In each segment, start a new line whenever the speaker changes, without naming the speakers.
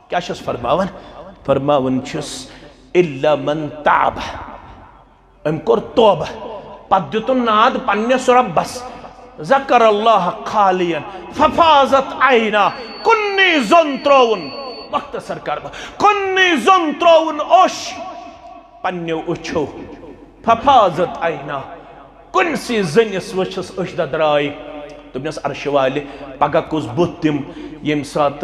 کیا چھس فرماون فرماون چھس الا من تاب کور توبہ پت دتن ناد پنس ربس ذکر اللہ خالیا ففازت عینا کنی زن ترون مختصر کربہ کنی زن ترون اوش پنیو اچھو ففازت عینا کنسی زنس وچھس اشدہ درائی دوپنس عرش والے پگہ کس بت تم یم سات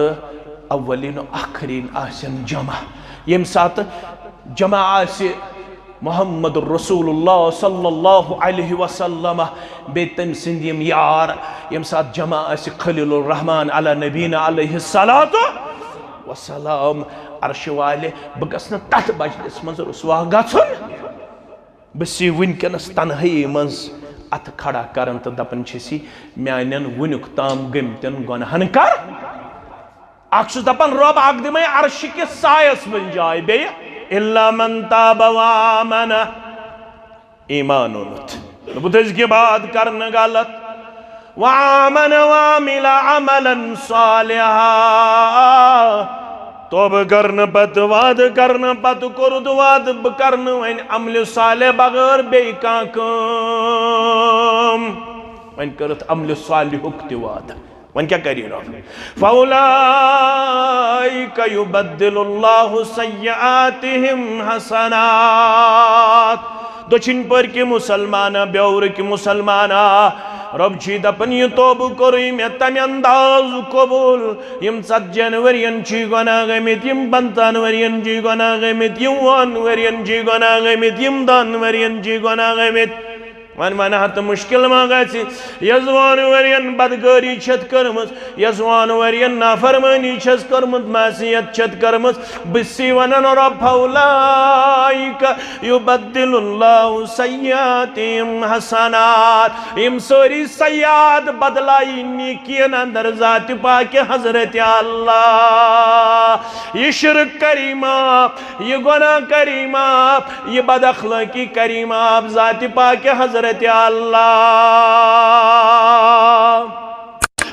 اولین و آخرین آسن جمع یم سات جمع آسی محمد رسول اللہ صلی اللہ علیہ وسلم بیتن سندیم یار یم سات جمع آسی خلیل الرحمن علی نبینا علیہ السلام عرش والے بگسنا تحت بجلس منظر رسوا گھن بسی ونکنس تنہائی منز ات کھڑا کرن تو دپن چھسی میانن ونک تام گمتن گنہن کر اکس دپن رب اک دمے عرش کے سایس من جائے بے الا من تاب وآمن ایمان اونت نبت اس کے بعد کرن غلط وآمن وعمل عملا صالحا توب کرن پت واد کرن پت کرد واد بکرن وین عمل صالح بغیر بے کانکم وین کرت عمل صالح اکتی واد وین کیا کریں فَأُولَئِكَ يُبَدِّلُ اللَّهُ سَيِّئَاتِهِمْ حَسَنَاتٍ دوچن پر کی مسلمانہ بیور کی مسلمانہ رب چی دپن یہ توب کری میں تمی انداز قبول یم 7 جنورین چی گناہ غمیت یم 15 ورین چی گناہ غمیت یم 1 ورین چی گناہ غمیت یم 10 ورین چی گناہ غمیت من ہت مشکل ما گسی یزوان ورین بدگاری چھت کرمز یزوان ورین نافرمانی چھت کرمز معصیت چھت کرمز بسی ونن رب اولائک یبدل اللہ سیئاتہم حسنات ام سوری سیئات بدلائی نیکین اندر ذات پاک حضرت اللہ یہ شرک کریمہ یہ گناہ کریمہ یہ بد اخلاقی کریمہ ذات پاک حضرت اللہ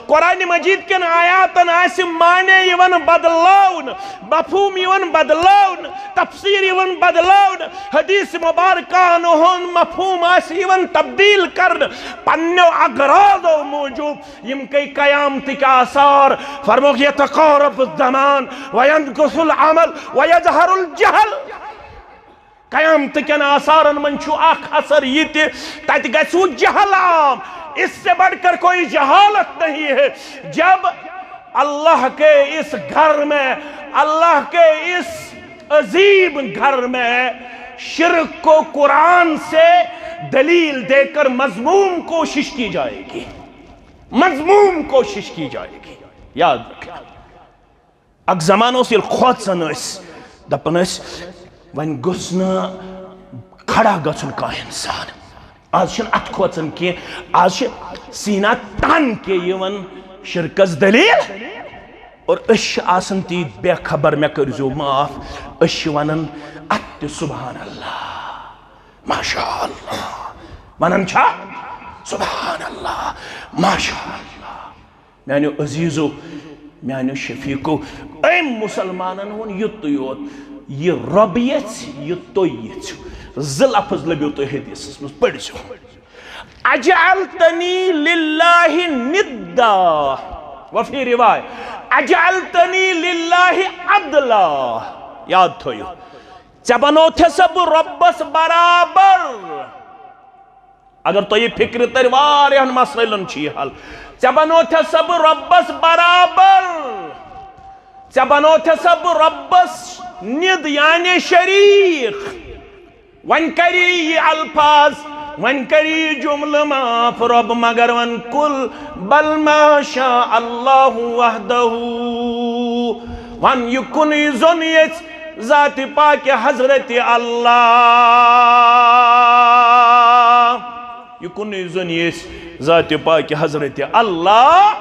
قرآن مجید کن آیاتن آسی معنی یون بدلاؤن مفہوم یون بدلاؤن تفسیر یون بدلاؤن حدیث مبارکان ہون مفہوم آسی یون تبدیل کرن پنیو اغراض و موجود یم کئی قیامت کا آثار فرموک یتقارب الزمان وینقص العمل ویظہر الجہل قیامت کن آثارن من چھو آخ اثر یہ تے تاہت گیسو جہل عام اس سے بڑھ کر کوئی جہالت نہیں ہے جب اللہ کے اس گھر میں اللہ کے اس عظیم گھر میں شرک کو قرآن سے دلیل دے کر مضموم کوشش کی جائے گی مضموم کوشش کی جائے گی یاد رکھیں اک زمانوں سے خود سنوس دپنس ون گسنا کھڑا گسن کا انسان آج چھن ات کھوچن کی آج سینہ تان کے یون شرکز دلیل اور اش آسن تی بے خبر میں کرزو معاف اش ونن ات سبحان اللہ ماشاءاللہ ونن چھا سبحان اللہ ماشاءاللہ میانو عزیزو میانو شفیقو ایم مسلمانن ہون یت یوت یہ ربیت یہ تویت لفظ لبیو تو حدیث اس میں پڑھ سو اجعلتنی للہ ندا وفی روایت اجعلتنی للہ عدلا یاد تھوئیو چبنو تھے سب ربس برابر اگر تو یہ فکر تروار ہن مسئلن چی حل چبنو تھے سب ربس برابر چبنو تھے سب ربس ند یعنی شریک ون کری یہ الفاظ ون کری جملہ معاف رب مگر ون کل بل ما شاء اللہ وحدہ ون یکن زنیت ذات پاک حضرت اللہ یکن زنیت ذات پاک حضرت اللہ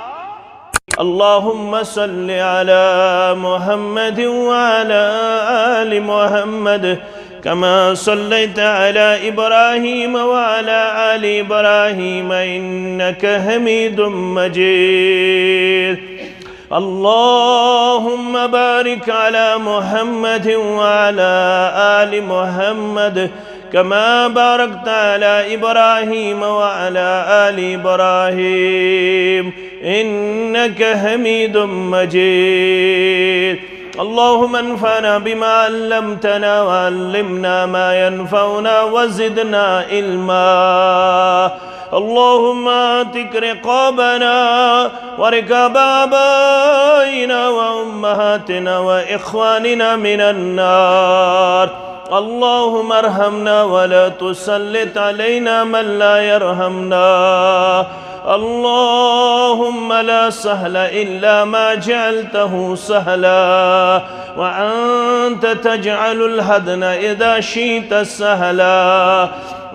اللہم صلی علی محمد وعلی آل محمد كما صليت على إبراهيم وعلى آل إبراهيم إنك حميد مجيد اللهم بارك على محمد وعلى آل محمد كما باركت على إبراهيم وعلى آل إبراهيم إنك حميد مجيد اللهم انفعنا بما علمتنا وعلمنا ما ينفعنا وزدنا علما اللهم اعتق رقابنا ورقاب آبائنا وأمهاتنا وإخواننا من النار اللهم ارحمنا ولا تسلط علينا من لا يرحمنا اللهم لا سهل إلا ما جعلته سهلا وأنت تجعل الحزن إذا شئت سهلا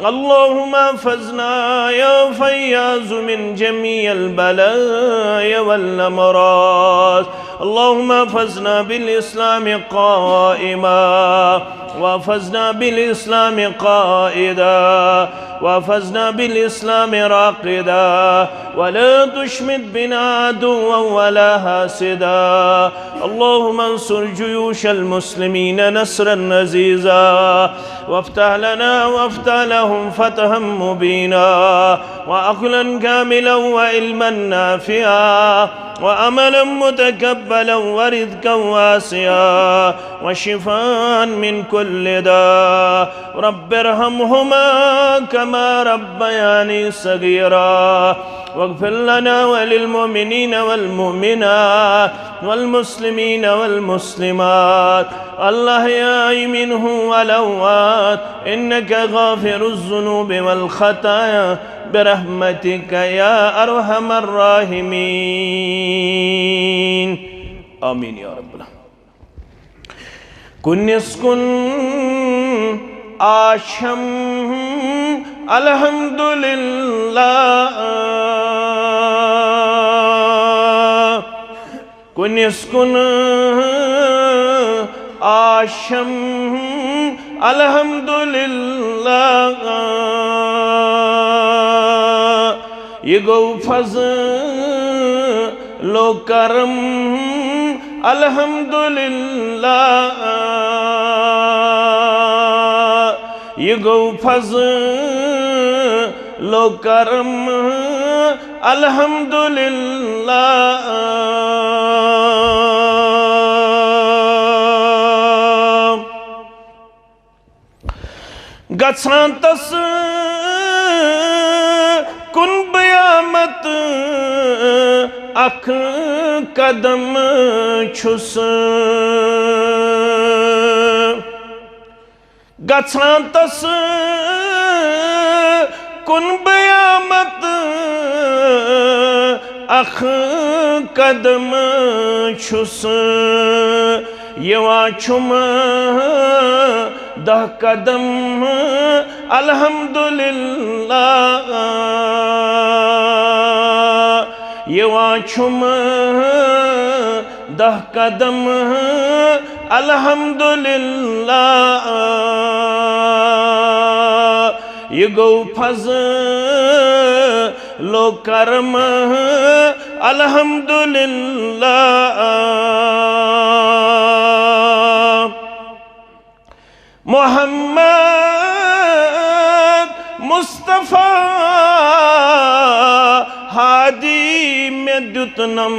اللهم احفظنا يا فياض من جميع البلايا والأمراض اللهم احفظنا بالإسلام قائما واحفظنا بالإسلام قائدا واحفظنا بالإسلام راقدا ولا تشمت بنا عدوا ولا حاسدا اللهم انصر جيوش المسلمين نصرا عزيزا وافتح لنا وافتح لهم فتحا مبينا وعقلا كاملا وعلما نافعا وعملا متقبلا ورزقا واسعا وشفاء من كل داء رب ارحمهما كما ربياني صغيرا واغفر لنا وللمؤمنين والمؤمنات والمسلمين والمسلمات الأحياء منهم والأموات إنك غافر الذنوب والخطايا برحمتك يا أرحم الراحمين آمين يا رب العالمين كن يسكن آشم الحمد لله كن يسكن آشم الحمد لله يگو فضل و کرم الحمد للہ يگو فضل و کرم الحمد للہ گژھان تس کن بیامت اکھ قدم چھس گژھان تس کن بیامت اکھ قدم چھس یوان چھم دہ قدم الحمدللہ یوان چھم دہ قدم الحمدللہ یہ گو فضل و کرم الحمدللہ محمد مصطفیٰ ہادی میں دتنم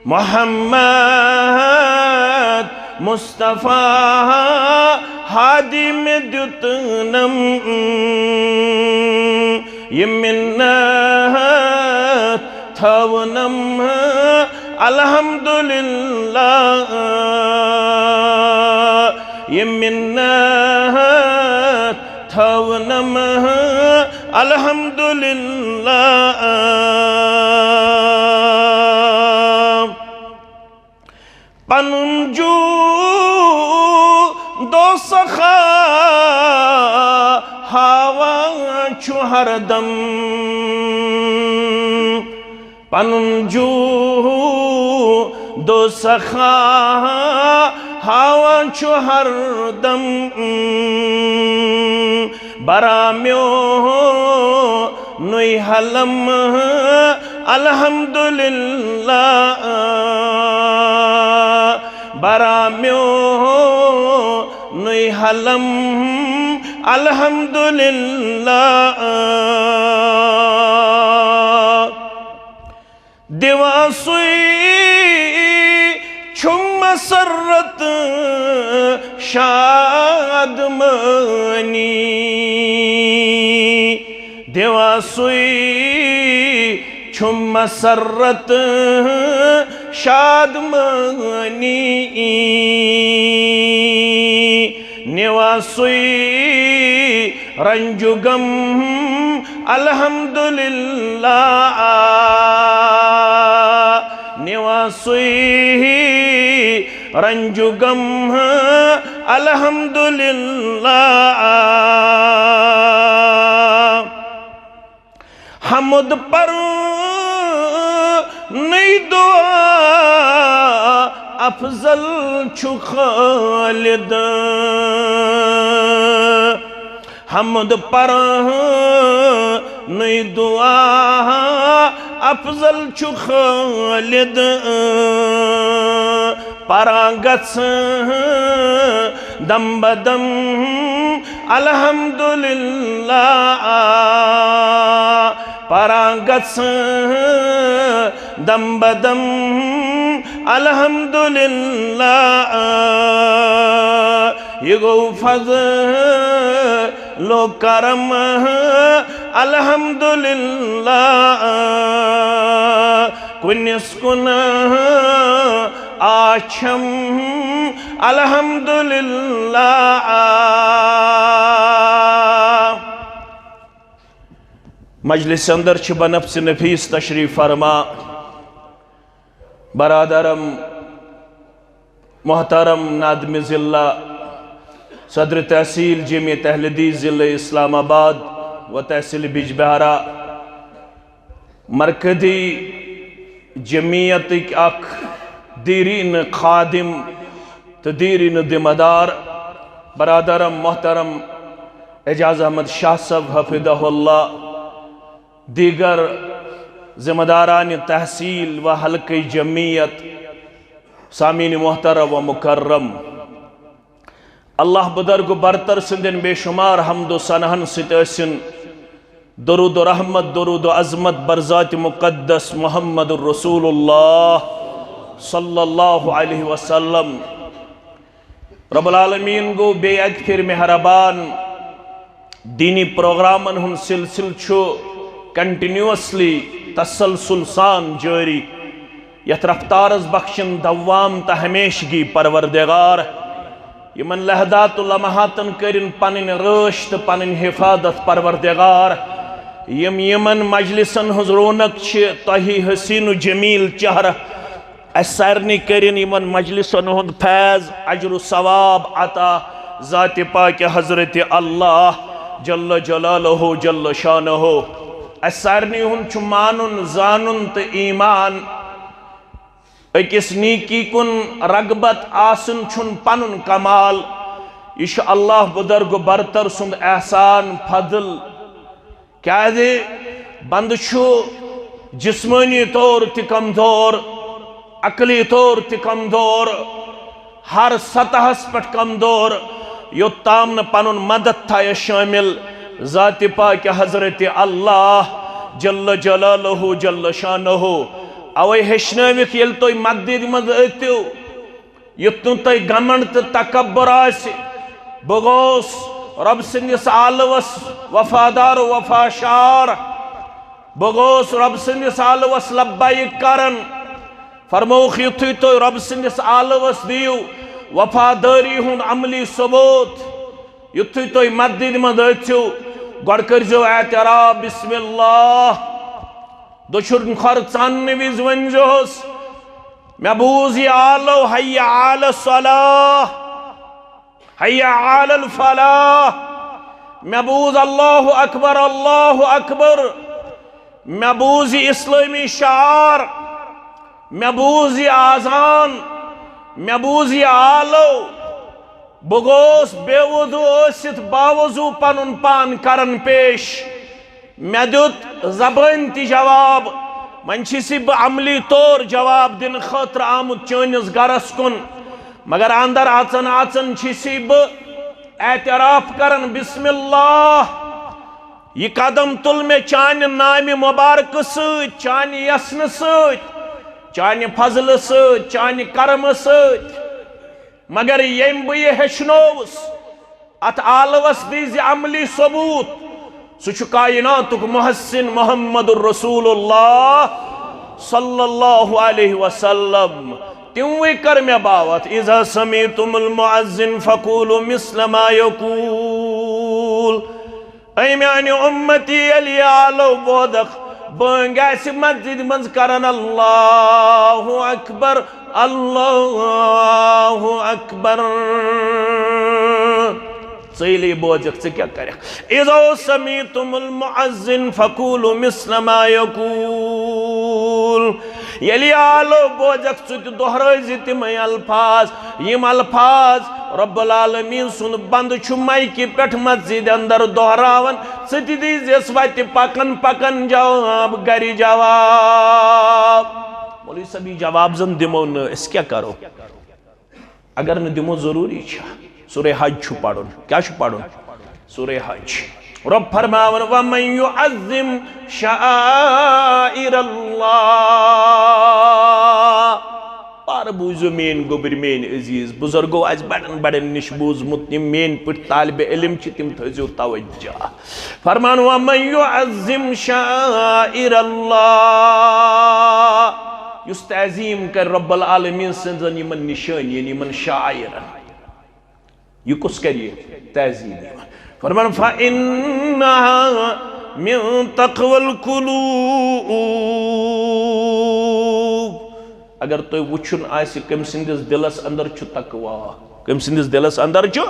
محمد مصطفیٰ ہادی میں دتنم یہ منت تھونم الحمدللہ یہ منت تھونم الحمدللہ پنن جو دو سخا ہوا چھو ہر دم پنن جو دو سخا ہوا چھو ہر دم برامیو نوی حلم الحمدللہ برامیو نئی حلم الحمدللہ دیواسوی چھم مسرت شادمانی دیواسوی چھم مسرت شادمانی نیواسوی رنجگم الحمدللہ نیواسوی رنجگم الحمدللہ حمد پر نئی دعا افضل چھو خالد حمد پر نئی دعا افضل چھو خالد پرانگس دم بدم الحمدللہ پرانگس دم بدم الحمدللہ یہ گو فضل و کرم الحمدللہ کنس کن آچھم الحمدللہ مجلس اندر چھ بنفس نفیس تشریف فرما برادرم محترم نادم ضلع صدر تحصیل جامعہ اہل حدیث ضلع اسلام آباد و تحصیل بجبہارہ مرکزی جمعیت اک دیرین خادم تو دیرین ذمہ دار برادرم محترم اعجاز احمد شاہ صاحب حفظہ اللہ دیگر ذمہ داران تحصیل و حلقہ جمعیت سامعین محترم و مکرم اللہ بدرگ برتر سندن بے شمار حمد و ثناءن ستاسن درود و رحمت درود و عظمت برذات مقدس محمد الرسول اللہ صلی اللہ علیہ وسلم رب العالمین گو بے اک پھر مہربان دینی پروگرامن ہن سلسل چھو کنٹینیوسلی تسلسل سان جاری یت رفتارز بخشن دوام تا ہمیشگی پروردگار یمن لہدات و لمحاتن کرن پنن رشت پنن حفاظت پروردگار یمن مجلسن ہز رونق چھ تہی حسین و جمیل چہرہ اسارنی کرن یمن مجلسن ہند فیض اجر و ثواب عطا ذات پاک حضرت اللہ جل جلالہ جل شانہ اسارنی ہند چھ مانن زانن تو ایمان اکس نیکی کن رغبت آسن چھن پنن کمال یہ اللہ بدرگ برتر سند احسان فضل کیا دے بند چھو جسمانی طور تی کمزور عقلی طور تی کمزور ہر سطح پٹ کمزور یوتام نہ پنن مدد تھا یہ شامل ذات پاک حضرت اللہ جل جلالہ جل شانہ اوے ہشنوک یل تو مدد مد اتو یتن تو گمنڈ تو تکبر آسی بغوس رب سندس آلوس وفادار و وفاشار بغوس رب سندس آلوس لبائک کرن فرموخ یتوی تو رب سندس آلوس دیو وفاداری ہن عملی ثبوت یتوی تو مدد مد اتو گوڑ کرزو اعتراف بسم اللہ دشرن خرچان نویز ونجوس مبوزی آلو حی علی الصلاة حی علی الفلاح مبوز اللہ اکبر مبوزی اسلامی شعار مبوزی آزان مبوزی آلو بگوس بے وضو اسد باوضو پنن پان کرن پیش مدد زبان تی جواب منچی بہ عملی طور جواب دن خاطر آمت چونس گرس کن مگر اندر اچن اچن چھی بہ اعتراف کرن بسم اللہ یہ قدم تل میں چانہ نام مبارک ست چانہ یسن ست چانہ فضل ست چانہ کرم ست مگر یم بہ یہ ہیچنوس ات عالوس دیز عملی ثبوت سہ کائناتک محسن محمد الرسول اللہ صلی اللہ علیہ وسلم تیوے کر میں باوت اذا سمیتم المعزن فقولوا مثل ما یقول اے میانی امتی علی آلو بودخ بانگ ایسی مسجد منز کرن اللہ اکبر اللہ اکبر سیلی بوجک سے کیا کرے اذا سمیتم المعزن فقولوا مثل ما یقول یلی آلو بوجک ست دہرائی تمہیں الفاظ یم الفاظ رب العالمین سن بند چھو مائی پیٹھ مسجد اندر دہراون ستی دیز اس وقت پکن پکن جواب گری جواب مولی سبھی جواب زن دمو نا اس کیا کرو اگر نا دمو ضروری چھا سورہ حج چھو پڑھن کیا چھو پڑھن سورہ حج رب فرماون وَمَنْ يُعَظِّمْ شَعَائِرَ اللَّهِ پار بوزو مین گوبر مین عزیز بزرگو آج بڑن بڑن نش بوز متنیم مین پٹ طالب علم چی تم تھزیو توجہ فرمان وَمَنْ يُعَظِّمْ شَعَائِرَ اللَّهِ یس تعظیم کر رب العالمین سنزن یمن نشان یعنی من شاعرن یہ کس کریے تعظیم فرمان فَإِنَّهَا مِن تَقْوَ الْقُلُوبِ اگر تو وچھن آئیسی کم سندس دلس اندر چھو تقوی کم سندس دلس اندر چھو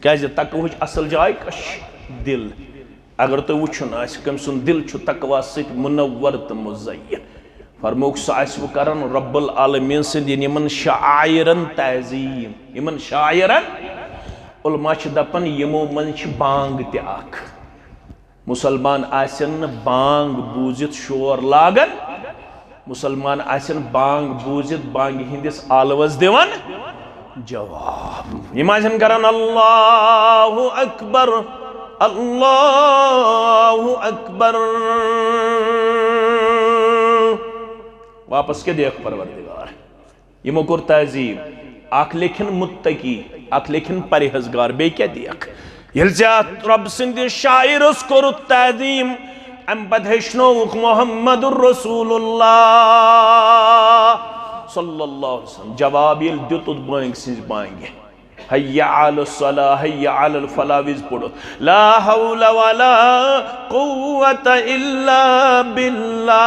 کیا جی تقوی اصل جائے کش دل اگر تو وچھن آئیسی کم سن دل چھو تقوی ست منورت مزین فرموک سائسو کرن رب العالمین سے دین یمن شاعرن تعظیم یمن شاعرن علماء چھ دپن یمو من چھ بانگ تی آکھ مسلمان آسن بانگ بوزت شور لاگن مسلمان آسن بانگ بوزت بانگ ہندس آلوز دیون جواب یماجن کرن اللہ اکبر اللہ اکبر واپس کے دیکھ پروردگار یمو کور تعظیم اخ لیکن متقی اخ لیکن پرہیزگار بے کیا دیکھ یلزیات رب سند شاعر اس کور تعظیم ام بدہشنوک محمد الرسول اللہ صلی اللہ علیہ وسلم جواب یل دیتت بانگ سنز بانگ حی علی الصلاة حی علی الفلاویز پڑھو لا حول ولا قوة الا باللہ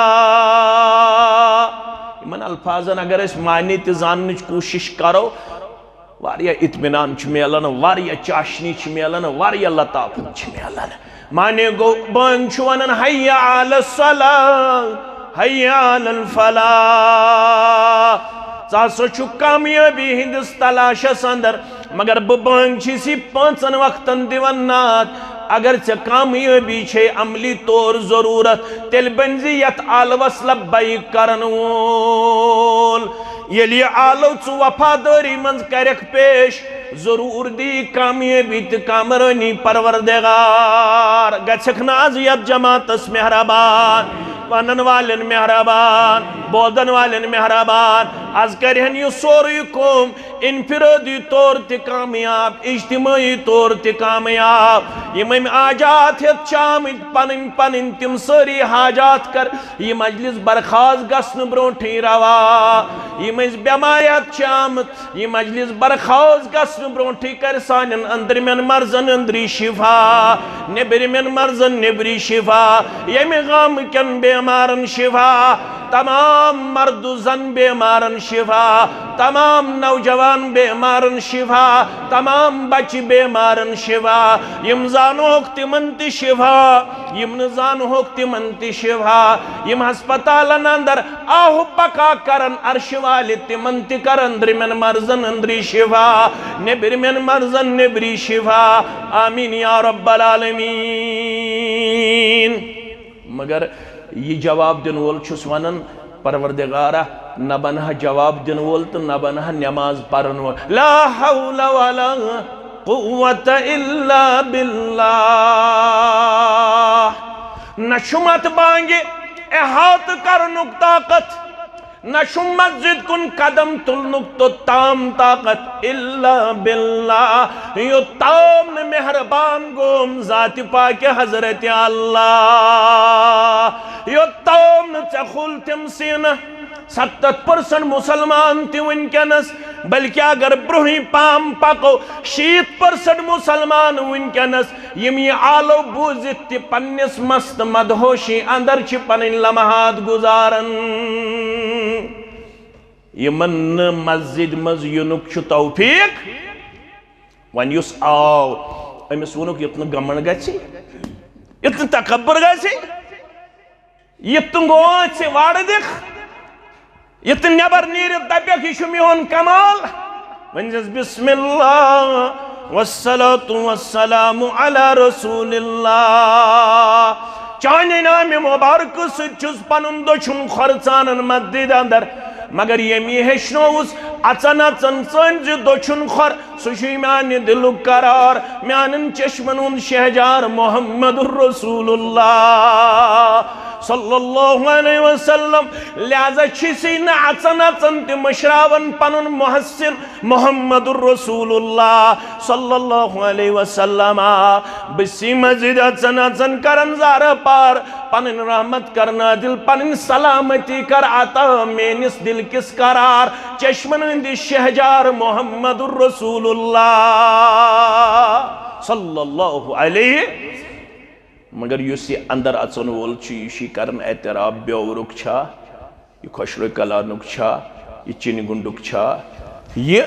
من الفاظن اگر اس معنی تزاننچ کوشش کرو واریا اطمینان چھ میلن واریا چاشنی چھ میلن واریا لطافت چھ میلن معنی گو بانگ چھوانن حی علی الصلاة حی علی الفلاح ساسو چھو کامیابی ہندس تلاشس اندر مگر بانگ چیسی پانچن وقتن دیونات اگر چھ کامیابی چھے عملی طور ضرورت تل بنزیت آلوس لبائی کرنول یلی آلو چو وفاداری منز کرک پیش ضرور دی کامیابی تکامرنی پروردگار گچھک نازیت جماعت اس مہربان ونن والن مہربان بودن والن مہربان از کرہن یہ سوری کوم انفرادی طور تی کامیاب اجتماعی طور تی کامیاب یہ مہم آجات ہے چامت پنن پنن تم سری حاجات کر یہ مجلس برخاز گسن برونٹھی روا یہ مہم بیماریت چامت یہ مجلس برخاز گسن برونٹھی کر سانن اندر من مرزن اندری شفا نبری من مرزن نبری شفا یہ مغام کن بیمارن شفا تمام مرد و زن بیمارن شفا تمام نوجوان بیمارن شفا تمام بچ بیمارن شفا یم زانو حکتی منتی شفا یم نزانو حکتی منتی شفا یم ہسپتالن اندر آہو پکا کرن عرش والی تی منتی کرن در من مرزن اندری شفا نبر من مرزن نبری شفا آمین یا رب العالمین مگر یہ جواب دن وول چھس ونن پروردگارہ نہ بنہ جواب دن وول تو نہ بنہ نماز پرن وول لا حول ولا قوة الا باللہ نہ شمت بانگے احاط کرنک طاقت نہ شم مسجد کن قدم تلنک تو تام طاقت الا باللہ یو تام مہربان گوم ذات پاک حضرت اللہ یو تام چخل تم سینہ 70% مسلمان تی ونکنس بلکہ اگر بروہی پام پکو 60% مسلمان ونکنس یم یہ آلو بوزت تی پنس مست مدہوشی اندر چی پنن لمحات گزارن یمن مسجد مز ینک چھ توفیق ون یس آو امس ونک یتن گمن گچی یتن تکبر گچی یتن گوچ واڑ دکھ یتن نبر نیرت دبیک یہ میون کمال ونجس بسم اللہ والصلاة والسلام علی رسول اللہ چانے نام مبارک سچس پنن دچن خرچانن مسجد اندر مگر یمی ہشنوس اچن اچن سنج دچن خر سوشی میانی دل قرار میانن چشمنون شہجار محمد الرسول اللہ صلی اللہ علیہ وسلم لہذا چیسی نا اچن اچن تی مشراون پنن محسن محمد الرسول اللہ صلی اللہ علیہ وسلم بسی مسجد اچن اچن کرن زار پار پنن رحمت کرنا دل پنن سلامتی کر عطا مینس دل کس قرار چشمن اندی شہجار محمد الرسول اللہ صلی اللہ علیہ مگر یوسی اندر اچن وول چیشی کرن اعتراف بیورک چھا یہ خوشر کلانک چھا یہ چین گنڈک چھا یہ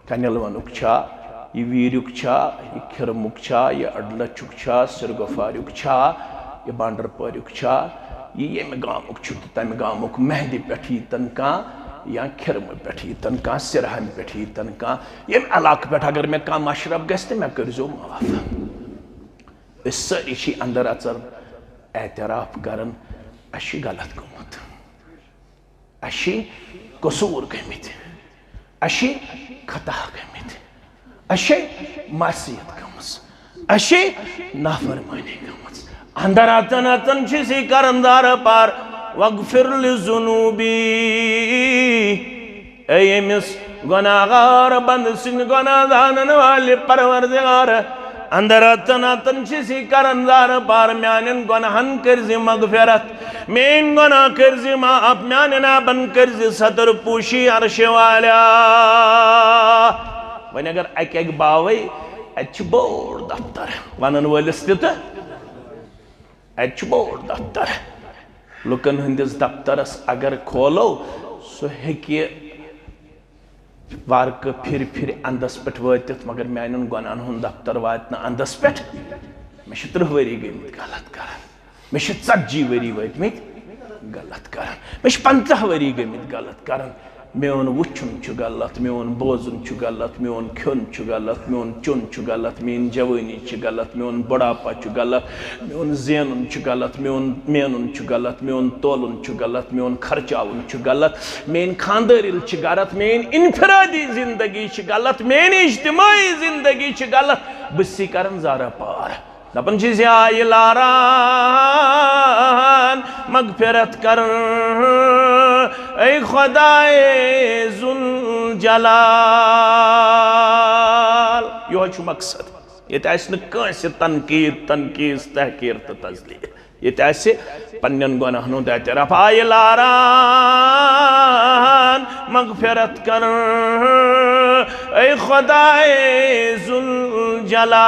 کنلونک چھا یہ ویرک چھا یہ کھرمک چھا یہ اڈلچک چھا سرگفارک چھا یہ بانڈر پارک چھا یہ میں گامک چھتا تم گامک مہدی پیٹھی تنکا یا کھرم پیٹھی تنکا سرہم پیٹھی تنکا یہ علاق پیٹھ اگر میں کام مشرب گستے میں کرزو موافع اس ساری چی اندر اچر اعتراف کرن اشی غلط گمت اشی قصور گمت اشی خطا گمت اشی معصیت گمس اشی نافرمانی گمس اندر آتن آتن چیزی کرن دار پار وغفر لذنوبی اے مس گناہگار بند سن گناہ دانن والی پروردگار اندر آتن آتن چیزی کرن دار پار میانن گناہن کرزی مغفرت مین گناہ کرزی معاف میانن آبن کرزی صدر پوشی عرش والا ونی اگر ایک باوی اچھ بور دفتر ونن والستیت اچھ بور دفتر لکن ہندس دفترس اگر کھولو سو ہکی وارک پھر اندس پٹ واتت مگر میانن گناہن ہن دفتر واتنا اندس پٹ میں چھ 30 وری گمت غلط کران میں چھ 40 وری واتمت غلط کران میں چھ 50 وری گمت غلط کران میون وچھن چھ غلط میون بوزن چھ غلط میون کھن چھ غلط میون چون چھ غلط مین جوانی چھ غلط میون بڑاپا چھ غلط میون زینن چھ غلط میون مینن چھ غلط میون تولن چھ غلط میون خرچاون چھ غلط مین خاندرل چھ غلط مین انفرادی زندگی چھ غلط مین اجتماعی زندگی چھ غلط بسی کرن زارا پار دپن چیز آئی لاران مغفرت کر اے خدائے ذوالجلال یہ چھو مقصد یہ تیسے نکانسی تنقید تحقیر تا تزلیل یہ تیسے پنین گناہنوں دیتے رفع آئی لاران مغفرت کر اے خدائے ذوالجلال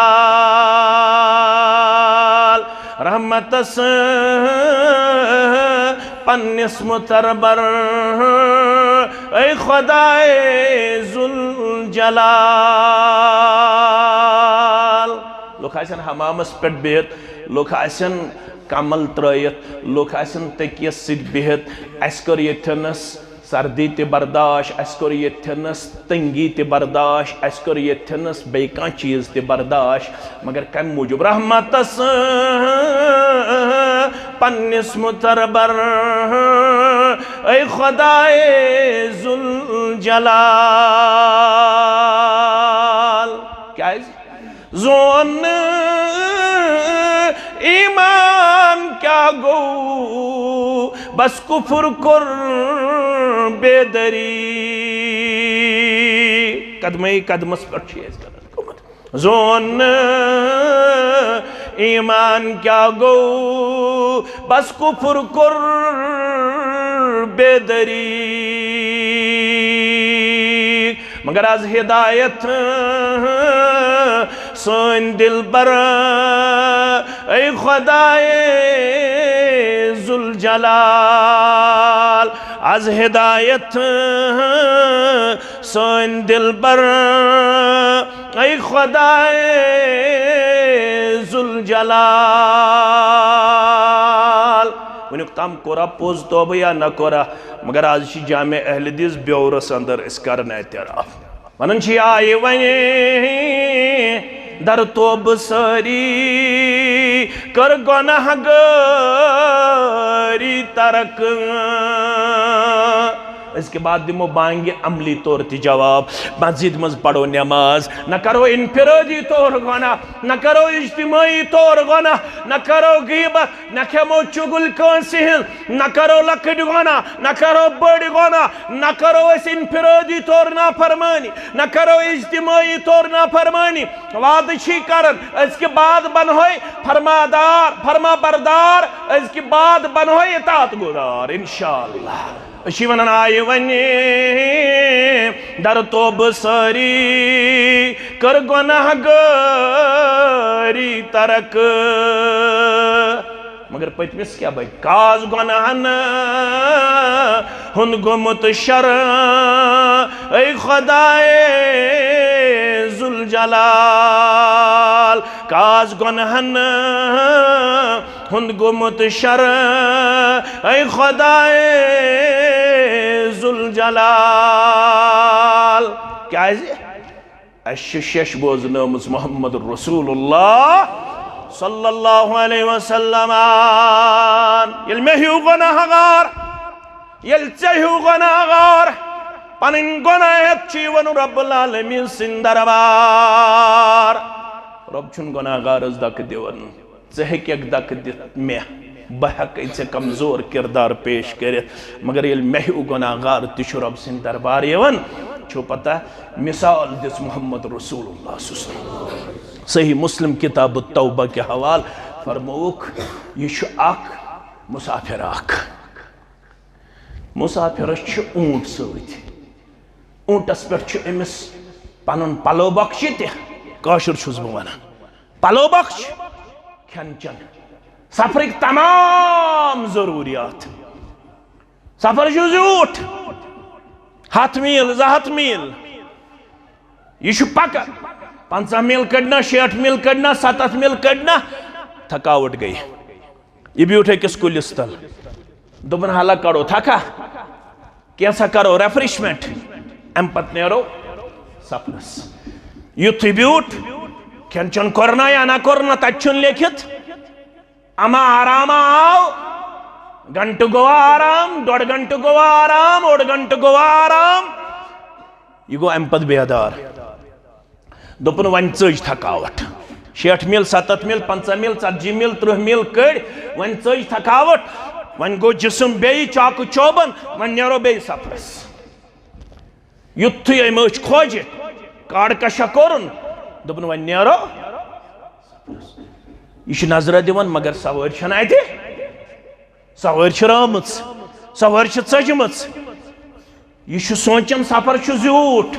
رحمت سے پنس متربر اے خدائے ذوالجلال لوگ آسن حمامس پیٹ بہت لوگ آسن کمل ترائیت لوگ آسن تکیس سید بہت اس کر یتنس سردی تی برداشت اس کر یتنس تنگی تی برداشت اس کر یتنس بیکان چیز تی برداشت مگر کم موجب رحمت پنس متربر اے خدائے ذوالجلال کیا ہے زون ایمان کیا گو بس کفر کر بیدری قدمے قدمس پر چیز زون ایمان کیا گو بس کفر کر بیدری مگر از ہدایت سن دل بر اے خدائے ذوالجلال از ہدایت سن دل بر اے خدائے ذوالجلال ونیک تام کورا پوز توبہ یا نہ کورا مگر آج چھ جامع اہل حدیث بیورس اندر اس کرن اعتراف ونن چھ آئی ونی در توب سری کر گناہ گاری ترک اس کے بعد دمو بانگی عملی طور تی جواب مسجد مز پڑھو نماز نہ کرو انفرادی طور گناہ نہ کرو اجتماعی طور گناہ نہ کرو غیبت نہ کھمو چگل کانسی ہن نہ کرو لکڑ گناہ نہ کرو بڑ گناہ نہ کرو اس انفرادی طور نافرمانی نہ کرو اجتماعی طور نافرمانی وعد چھی کرن اس کے بعد بن ہوئی فرما بردار اس کے بعد بن ہوئی اطاعت گزار انشاءاللہ شیون آئی ونی در توب سری کر گناہ گاری ترک مگر پتمس کیا بھائی کاز گناہن ہن گمت شر اے خدائے ذوالجلال کاز گناہن ہن گمت شر اے خدائے ذوالجلال کیا ہے اششش بوزنامز محمد رسول اللہ صلی اللہ علیہ وسلم یل مہیو گناہ غار یل چہیو گناہ غار پنن گناہت چیون رب العالمین سندربار رب چون گناہ غار از دک دیون زہک یک دک دیت میں بحق سے کمزور کردار پیش کرے مگر یل مہیو گناہ غار تشو رب سندربار یون چھو پتہ مثال دس محمد رسول اللہ صلی اللہ علیہ وسلم صحیح مسلم کتاب التوبہ کے حوال فرموک یہ چھو آک مسافر آک مسافر چھو اونٹ سویت اونٹ اس پر چھو امس پانون پلو بخشی تے کاشر چھوز بوانا پلو بخش کھن چن سفر ایک تمام ضروریات سفر چھو زیوٹ 7 میل 7 میل یہ چھو پکا 50 میل کڑنا 60 میل کڑنا 70 میل کڑنا تھکاوٹ گئی یہ بھی اٹھے کس کلیس تل دوبن حالا کرو تھکا کیسا کرو ریفریشمنٹ امپت نیرو سپنس یوتھی بیوٹ کھین چن کرنا یا نہ کرنا تچن لیکھت اما آرام آو گھنٹ گو آرام 1.5 گھنٹ گو آرام 1.5 گھنٹ گو آرام یہ گو امپت بیدار دوپن ون چج تھکاوٹ 60 میل 70 میل 50 میل 40 میل 30 میل کڑ ون چج تھکاوٹ ون گو جسم بی چاک چوبن ون نیرو بی سفرس یتھی ایم اچ کھوجہ کاڑ کشا کورن دوپن ون نیرو یہ نظر دیون مگر سوار چھن اتہ سوار چھ رامت سوار چھ ژجمت یہ سوچن سفر چھ زیوٹ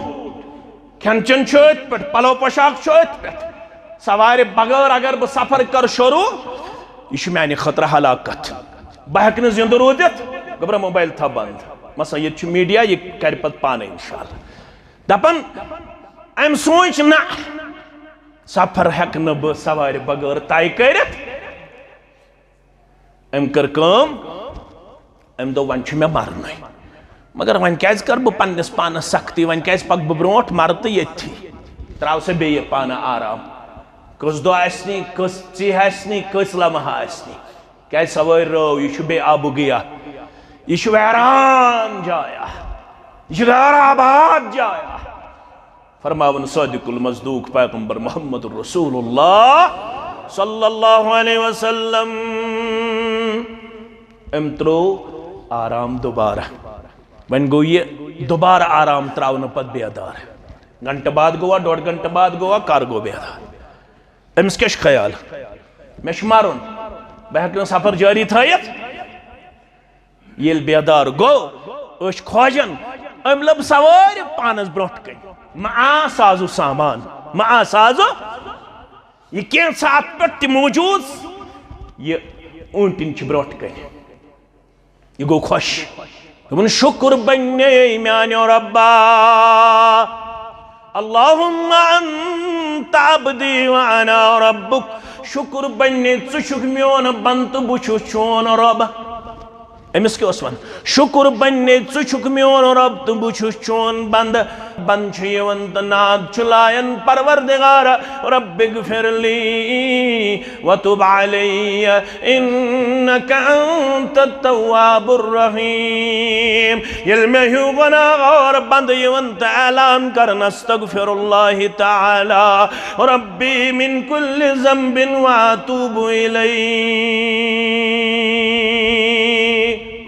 کھین چن چھت پٹ پلو پوشاک چھت پٹ سوار بغیر اگر بہ سفر کر شروع یہ میانہ خطرہ ہلاکت بہ ہیکہ نہ زندہ روزت گبرا موبائل تھا بند مثلا یہ میڈیا یہ کر پت پانے انشاءاللہ دپن ام سوچ نہ سفر ہیکہ نہ بہ سوار بغیر طے کرت ام کر کام ام دو ون چھ مے مرنے مگر ون کیاز کر بہ پنس پانس سختی ون کیاز پک بہ برونٹ مر تو یتھی تراو سے بے پانا آرام کس دو آسنی کس چی آسنی کس لمحہ آسنی کیا سوار رو یہ بے آبو گیا یہ ویران جایا یہ غیر آباد جایا فرماون صادق المصدوق پیغمبر محمد رسول اللہ صلی اللہ علیہ وسلم امترو آرام دوبارہ ون گو یہ دوبارہ آرام تراؤن پت بیدار گھنٹہ بعد گوا 1.5 گھنٹہ بعد گوا کار گو بیدار امس کش خیال میں شمارون بہکن سفر جاری تھایت یل بیدار گو اش کھوجن ام لب سوار پانس بروٹ کن معا سازو سامان معا سازو یہ کین ساتھ پٹ موجود یہ اونٹن چھ بروٹ کن یہ گو خوش من شکر بنی میانو ربا اللہم انت عبدی وانا ربک شکر بنی ژٕ میون بند تو بچو چون رب امس کیا ون شکر بنی ژٕ میون رب تو بچو چون بند بند چھ تو ناد چلائن پروردگار رب اغفر لی وتب علی انک انت التواب الرحیم یل میں ہوں گناہ اور بند تو اعلان کرنا استغفر اللہ تعالی ربی من کل ذنب واتوب الی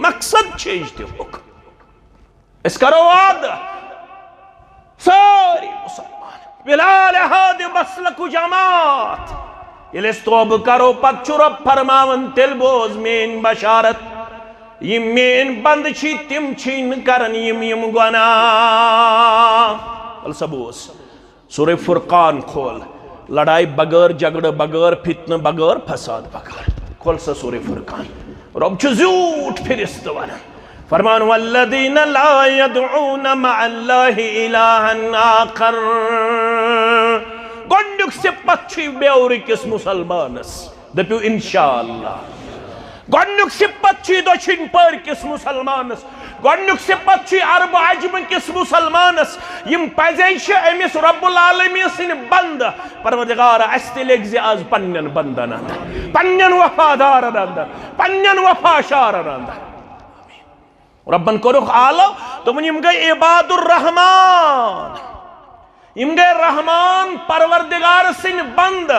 مقصد چیز دیوک اس کرو وعدہ ساری مسلمان بلال ہادی مسلک جماعت یل اس توب کرو پت چرب فرماون تل بوز مین بشارت یہ مین بند چھی تم چھین کرن یم گناہ السبوس سورہ فرقان کھول لڑائی بغیر جگڑ بغیر فتنہ بغیر فساد بغیر کھول سا سورہ فرقان رب چھو زیوٹ پھرست ورن فرمان والذین لا يدعون مع اللہ الہا آخر گنڈک سے پچھی بیوری کس مسلمانس دپیو انشاءاللہ گنڈک سے پچھی دوچھن پر کس مسلمانس گنڈک سے پچھی عرب عجم کس مسلمانس یم پیزیش امیس رب العالمین سن بند پروردگار استلیگ زی آز پنین بندن اندر پنین وفادار اندر پنین وفاشار اندر ربن کرو آلو تو من یم گئی عباد الرحمن یم گئی رحمان پروردگار سن بند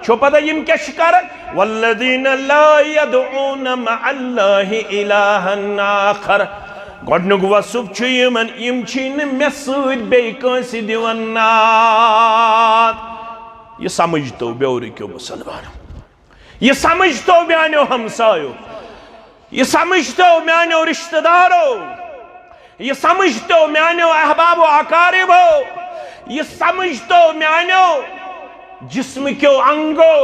چھو پتہ یم کیا شکارت والذین لا يدعون مع اللہ الہا آخر گوڑنگ وصف چھو یمن یم چھین مسود بے کنسی دیونات یہ سمجھتو بیوری کیوں مسلمان یہ سمجھتو بیانیو ہمسایو یہ سمجھتو میانیو رشتہ دارو یہ سمجھتو میانیو احباب و اقاربو یہ سمجھتو میانیو جسم کیو انگو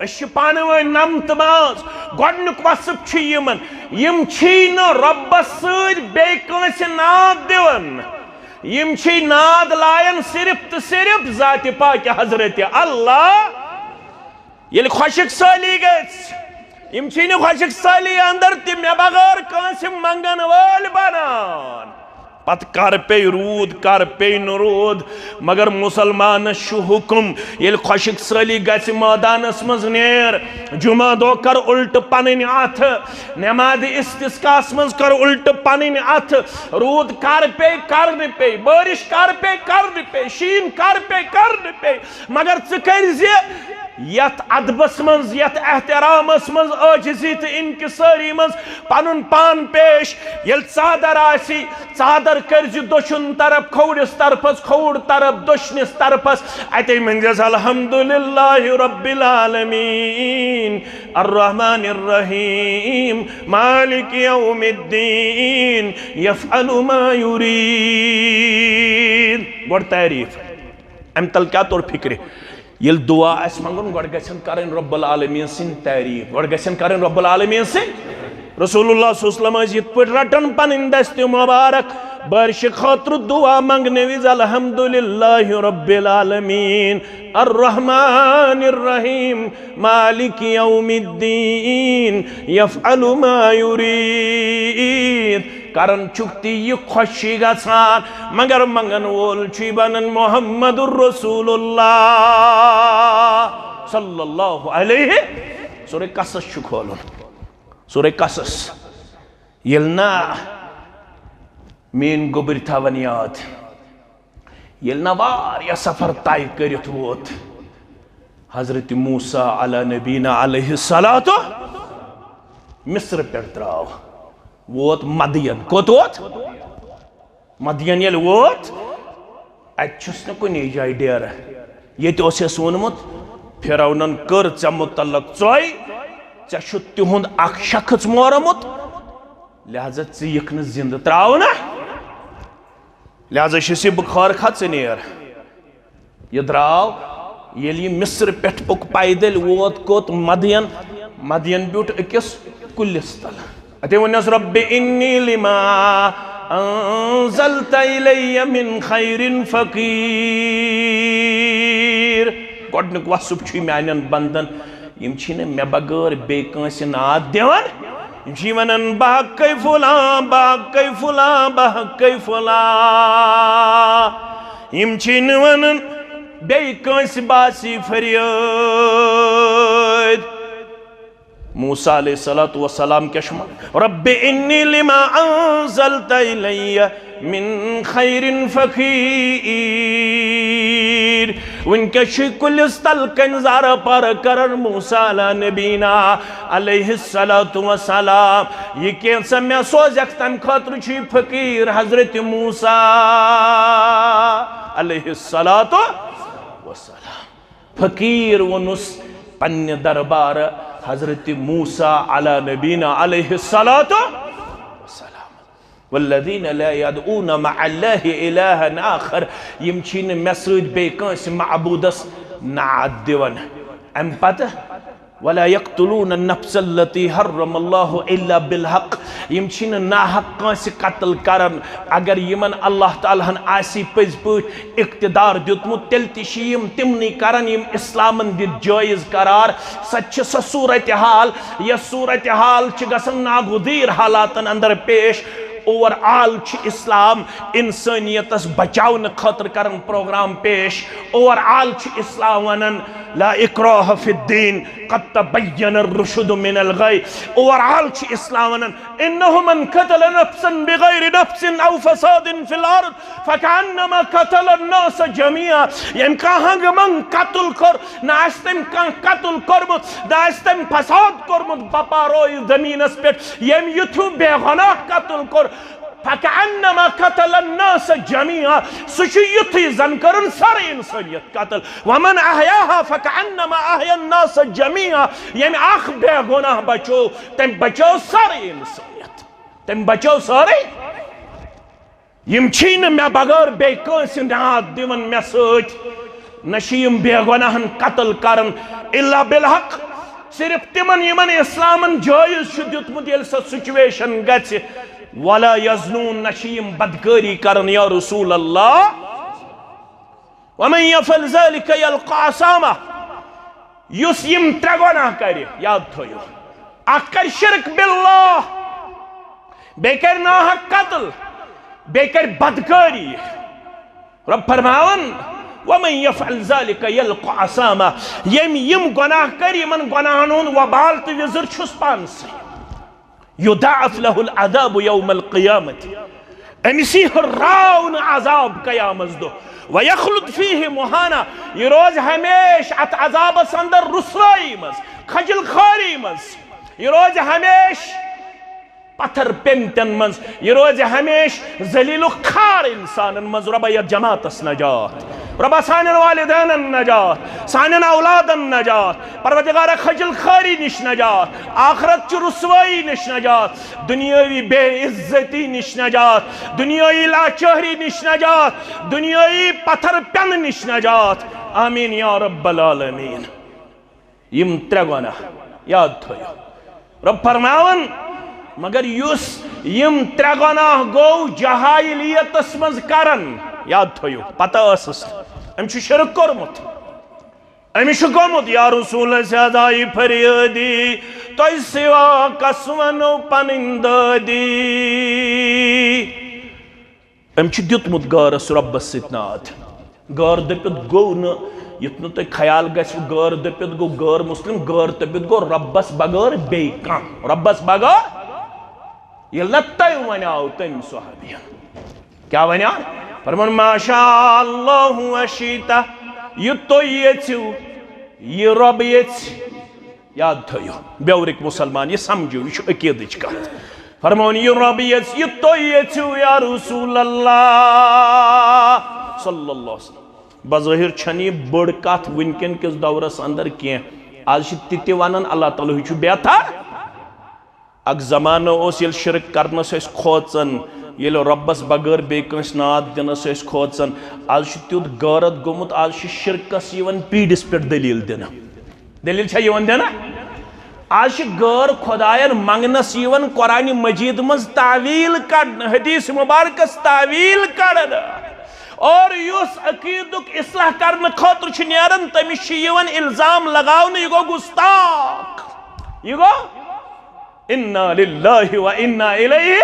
اشی پانوی نمت ماز گوڑنک وصف چھی یمن یم چھی نو رب سید بے کنس ناد دیون یم چھی ناد لائن صرف ذات پاک حضرت اللہ یل خوشک سالی گیس یم چھی نو خوشک سالی اندر تی میں بغیر کنس منگن وال بنان پت کر پی رود کر پی نرود مگر مسلمان شو حکم یل خوشک سالی گیس مادان اسمز نیر جمعہ دو کر الٹ پنین آتھ نماز استسقاء اسمز کر الٹ پنین آتھ رود کر پی بارش کر پی شین کر پی مگر چکر زی یت ادبس منز یت احترامس منز عاجزی تو انکساری منز پنن پان پیش یل ژادر آسی ژادر کرزی دشن طرف کھوڑس طرفس کھوڑ طرف دشنس طرفس اتے منجز الحمدللہ رب العالمین الرحمن الرحیم مالک یوم الدین یفعل ما یرید گوڑ تعریف امتل کیا طور فکر یل دعا اس منگن گوڑ گسن کرن رب العالمین سن تعریف گوڑ گسن کرن رب العالمین سن رسول اللہ صلی اللہ علیہ وسلم یت پٹ رٹن پنن دست مبارک بارش خاطر دعا منگنے ویز الحمدللہ رب العالمین الرحمن الرحیم مالک یوم الدین یفعل ما یرید کرن چکتی یہ خوشی گسان مگر منگن وول چی بنن محمد الرسول اللہ صلی اللہ علیہ سورہ قصص شکولن سورہ قصص یلنا مین گوبر تھاون یاد یلنا واریا سفر طے کرت ووت حضرت موسیٰ علی نبینا علیہ الصلاۃ مصر پہ دراو ووت مدین کوت ووت مدین یل ووت اتچس نا کنے جائے ڈیر یہ اس وونمت فرعونن کر ژے متعلق ژوٚے ژے چھُ تِہُنٛد اکھ شخص مورمت لہذا ژٕ یِکھ نہٕ زندٕ تراونا لہذا چھُس یہِ بخار کھا ژٕ نیر یہ دراو ییٚلہِ یہِ مصر پٮ۪ٹھ پوٚک پیدل ووت کوٚت مدین مدین بیوٗٹھ أکِس کُلِس تل اتے ونیس رب انی لما انزلت الی من خیر فقیر گۄڈنیُک وصف چھُ میانٮ۪ن بندن یِم چھِنہٕ مےٚ بغٲر بیٚیہِ کٲنٛسہِ ناد دِوان یِم چھِ ونان بحقے فلاں بحقے فلاں بحقے فلاں یِم چھِنہٕ ونان بیٚیہِ کٲنٛسہِ باسی فریاد موسیٰ علیہ السلام کیا شما رب انی لما انزلت الی من خیر فقیر ونکا شکلس تلکن زارا پر کرن موسیٰ علیہ نبینا علیہ السلام یہ کینسا میں سوزیک تم خطر چھی فقیر حضرت موسیٰ علیہ السلام فقیر ونس پن دربار حضرت موسیٰ علی نبینا علیہ السلام والذین لا یدعون مع اللہ الہا آخر یم چھین مسجد بے کانس معبودس نعد دیون ام پتہ ولا يقتلون النفس التي حرم الله الا بالحق یم چھین ناحق کانس قتل کرن اگر یمن اللہ تعالیٰ ہن آسی پز پوٹ اقتدار دیتمت تیل تشیم تمنی کرن یم اسلامن دیت جائز قرار سچ سا صورتحال یا صورتحال چھ گسن ناگزیر حالاتن اندر پیش اوورآل چھ اسلام انسانیتس بچاون خاطر کرن پروگرام پیش اوورآل چھ اسلام ونن لا اکراہ فی الدین قد تبین الرشد من الغی اوورآل چھ اسلام ونن انہو من قتل نفسا بغیر نفس او فساد فی الارض فکانما قتل الناس جميعا یم کہاں من قتل کر ناستم قتل کرمت ناستم فساد کرمت بپاروی زمین اس پیٹ یم یتھو بے غناہ قتل کر فَكَأَنَّمَا قَتَلَ النَّاسَ جَمِيعًا سُچُ یُتھی زن کرن سارے انسانیت قتل وَمَنْ أَحْيَاهَا فَكَأَنَّمَا أَحْيَا النَّاسَ جَمِيعًا یعنی آخ بے گناہ بچو تم بچو سارے انسانیت تم بچو سارے یم چھین میں بغیر بے کانس ناد دیون میں سوچ نشیم بے گناہن قتل کرن الا بالحق صرف تمن یمن اسلامن جائز شو دیتمت یل سا سچویشن گچ ولا یزنون نشیم بدکاری کرن یا رسول اللہ ومن یفعل ذلك یلقا عصامہ یس یم ترے گناہ کری یاد تھویو اکر شرک باللہ بیکر ناحق قتل بیکر بدکاری رب فرماون ومن یفعل ذلك یلقا عصامہ یم گناہ کری من گناہنون وبال تو وزر چھس پانسی یدعف له العذاب یوم القیامت امسی راون عذاب قیامت دو ویخلد فیہ مہانا یہ روز ہمیش ات عذاب اندر رسوائی مز خجل خاری مز یہ روز ہمیش پتھر پنتن مز یہ روز ہمیش ذلیل و خار انسان مز ربا یا جماعت اس نجات ربا سانن والدین النجات سانن اولاد النجات پروردگار خجل خاری نش نجات آخرت چو رسوائی نش نجات دنیاوی بے عزتی نش نجات دنیاوی لاچہری نش نجات دنیاوی پتھر پن نش نجات آمین یا رب العالمین یم ترے گناہ یاد تھویو رب فرماون مگر یس یم ترے گناہ گو جہائلیت اسمز کرن یاد تھویو پتہ اسس ام چھ شرک کرمت ام چھ گومت یا رسول سیادائی فریادی توی سوا کسونو پنندادی ام چھ دیتمت گارس رب ستناد غیر دپت گو نا یتھ تھی خیال گژھو غیر دپت گو غیر مسلم غیر دپت گو ربس بغیر بی کان ربس بغیر یل نہ تھی ونیو تم صحابین کیا ونیا فرمان ما شاء اللہ وشیتا یہ تو یچو یہ رب یچ یاد تھیو بیورک مسلمان یہ سمجھو یہ عقیدچ کت فرمان یہ رب یچ یہ تو یچو یا رسول اللہ صلی اللہ علیہ وسلم بظاہر چھنی بڑ کت ونکن کس دورس اندر کی آج تیتی ونن اللہ تعالیٰ چھو بہتر اک زمانہ اس یل شرک کرنس اس کھوچن یل ربس بغیر بے کنس ناد دنس اس کھوچن آج تیوت غارت گومت آج شرکس یون پیڈس پر دلیل دینا دلیل چھا یون دینا آج غیر خدایان منگنس یون قرآن مجید مز تعویل کرن حدیث مبارکس تعویل کرن اور یوس عقیدک اصلاح کرن خاطر چھ نیرن تمس چھ یون الزام لگاون یہ گو گستاخ یہ گو انا للہ و انا الیہ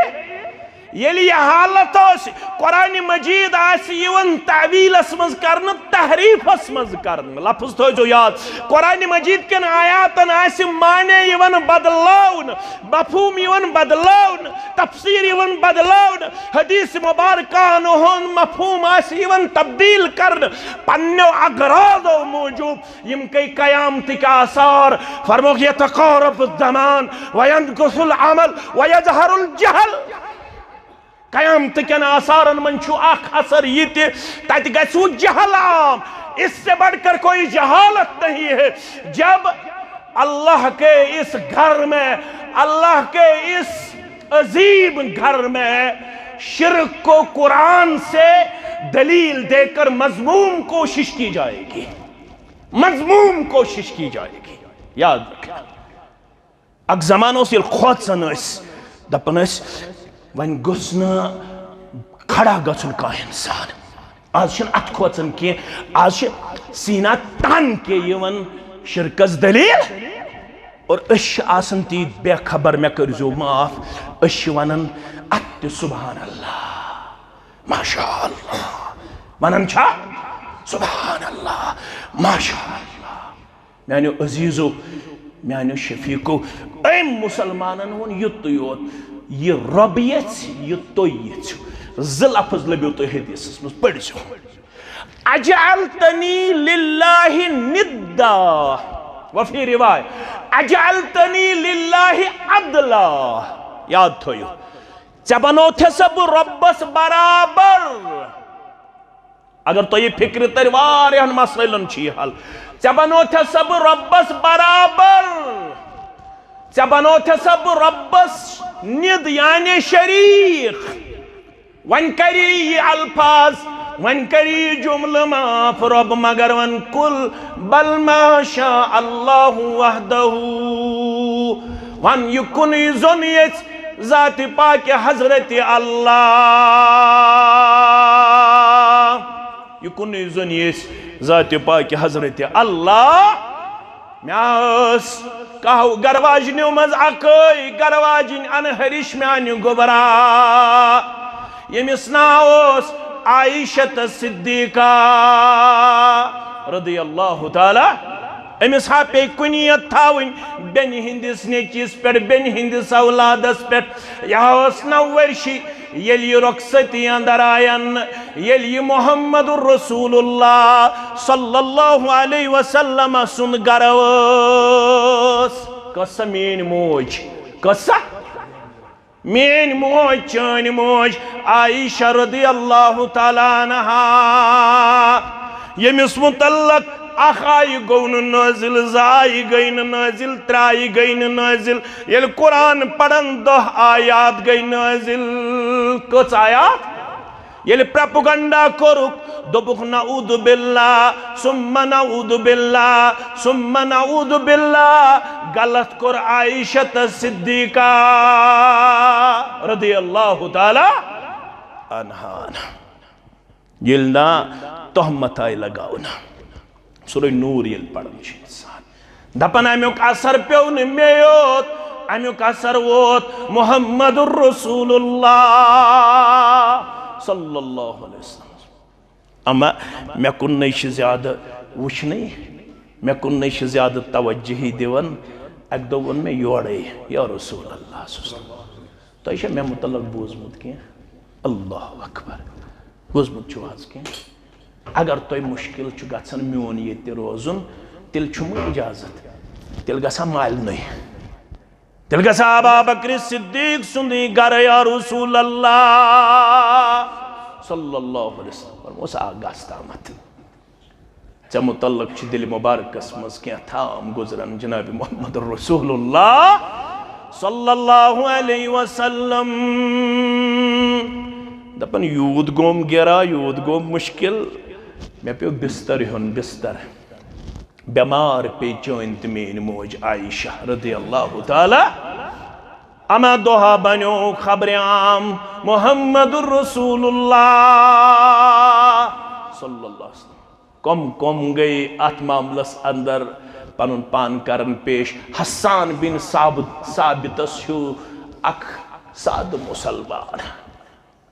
یلی یہ حالت ہوس قرآن مجید آسی یون تعویل اسمز کرن تحریف اسمز کرن لفظ تو جو یاد قرآن مجید کن آیاتن آسی معنی یون بدلاؤن مفہوم یون بدلاؤن تفسیر یون بدلاؤن حدیث مبارکان ہون مفہوم آسی یون تبدیل کرن پنیو اغراض و موجود یم کئی قیامت کا آثار فرموک یتقارب الزمان وینقص العمل ویظہر الجہل قیامت کن آثارن من چھو آخ اثر یہ تیت گسو جہل عام اس سے بڑھ کر کوئی جہالت نہیں ہے جب اللہ کے اس گھر میں اللہ کے اس عظیم گھر میں شرک کو قرآن سے دلیل دے کر مضموم کوشش کی جائے گی مضموم کوشش کی جائے گی یاد رکھیں اک زمانوں سے الخواتزن اس دپن اس ون گسنا کھڑا گسن کا انسان آج شن ات کھوچن کی آج سینہ تان کے یون شرکز دلیل اور اش آسن تیت بے خبر میں کرزو معاف اش ونن ات سبحان اللہ ماشاءاللہ ونن چھا سبحان اللہ ماشاءاللہ میانو عزیزو میانو شفیقو ایم مسلمانن ہون یت یوت یہ رب یچ یہ تو یچ زل لفظ لبیو تو حدیث اسمس پڑھ جو اجعلتنی للہ ندا وفی روایت اجعلتنی للہ عدلا یاد تھویو چبنو تھے سب ربس برابر اگر تو یہ فکر تروار یہاں مسئلن چی حال چبنو تھے سب ربس برابر چبنو تھے سب ربس ند یعنی شریک ون کری یہ الفاظ ون کری جمل معاف رب مگر ون کل بل ما شاء اللہ وحدہ ون یکن زنیت ذات پاک حضرت اللہ یکن زنیت ذات پاک حضرت اللہ میاس کہو گرواجنیو مز اکوئی گرواجن انہرش میانی گبرا یمس ناوس عائشت صدیقہ رضی اللہ تعالی امس ہا پے کنیت تھاوین بین ہندس نیچیس پر بین ہندس اولادس پر یہاوس نورشی یلی رخصتی اندر آین یلی محمد الرسول اللہ صلی اللہ علیہ وسلم سن گروس کسا مین موج کسا مین موج چین موج عائشہ رضی اللہ تعالیٰ عنہا یمس متعلق اخائی گون نازل زائی گئین نازل ترائی گئین نازل یل قرآن پڑھن دہ آیات گئی نازل کچھ آیات یل پراپگنڈا کرک دبک نعوذ باللہ ثم نعوذ باللہ ثم نعوذ باللہ غلط کر عائشہ صدیقہ رضی اللہ تعالی عنہا یلنا تہمت آئی لگاؤنا سورہ نور یل پڑھن چھ انسان دپن امیوک اثر پیون میوت امیوک اثر ووت محمد الرسول اللہ صلی اللہ علیہ وسلم اما مے کن زیادہ وچھنے مے کن زیادہ توجہی دیون اک دو ون میں یوڑے یا رسول اللہ صلی اللہ علیہ وسلم تو یہ میں متعلق بوزمت کی اللہ اکبر بوزمت چھواز کی اگر تو مشکل چھو گھن میون یہ روزن تیل چھو اجازت تیل گھا مال نہیں تیل گھا ابا بکر صدیق سندی گر یا رسول اللہ صلی اللہ علیہ وسلم اس آگاز تامت ژے متعلق چھ دل مبارکس مز کیا تھام گزرن جناب محمد رسول اللہ صلی اللہ علیہ وسلم دپن یود گوم گرا یود گوم مشکل میں پیو بستر ہن بستر بیمار پی چون تمین موج عائشہ رضی اللہ تعالی اما دوہا بنیو خبر عام محمد رسول اللہ صلی اللہ علیہ وسلم کم گئی ات معاملس اندر پنن پان کرن پیش حسان بن ثابتس ہو اک ساد مسلمان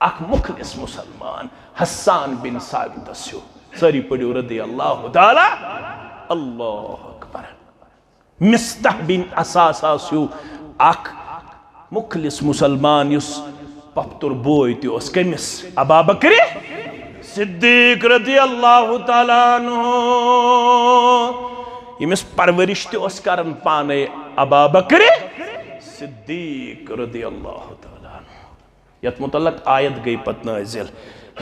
اک مخلص مسلمان حسان بن ثابتس ہو سری پڑیو رضی اللہ تعالی اللہ اکبر مستح بن اساساس ہو اک مخلص مسلمان یس پپتر بوئی تی اس کمس ابا بکری صدیق رضی اللہ تعالیٰ عنہ یمس پرورش تی اس کرن پانے ابا بکر صدیق رضی اللہ تعالیٰ عنہ یت متعلق آیت گئی پت نازل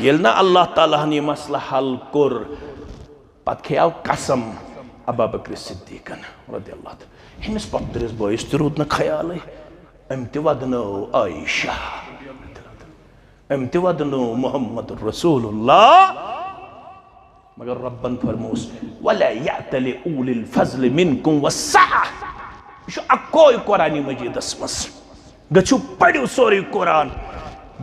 یلنا اللہ تعالیٰ نے مسئلہ حل کر پت کھیاو قسم ابا بکر صدیقن رضی اللہ تعالیٰ یمس پترس بوئیس تی رود نا خیال امتی ودنو عائشہ امتی ودنو محمد رسول اللہ مگر ربن فرموس وَلَا يَعْتَلِ أُولِ الْفَضْلِ مِنْكُمْ وَالسَّعَةِ یہ اکوئی قرآن مجید اسمس گچھو پڑھو سوری قرآن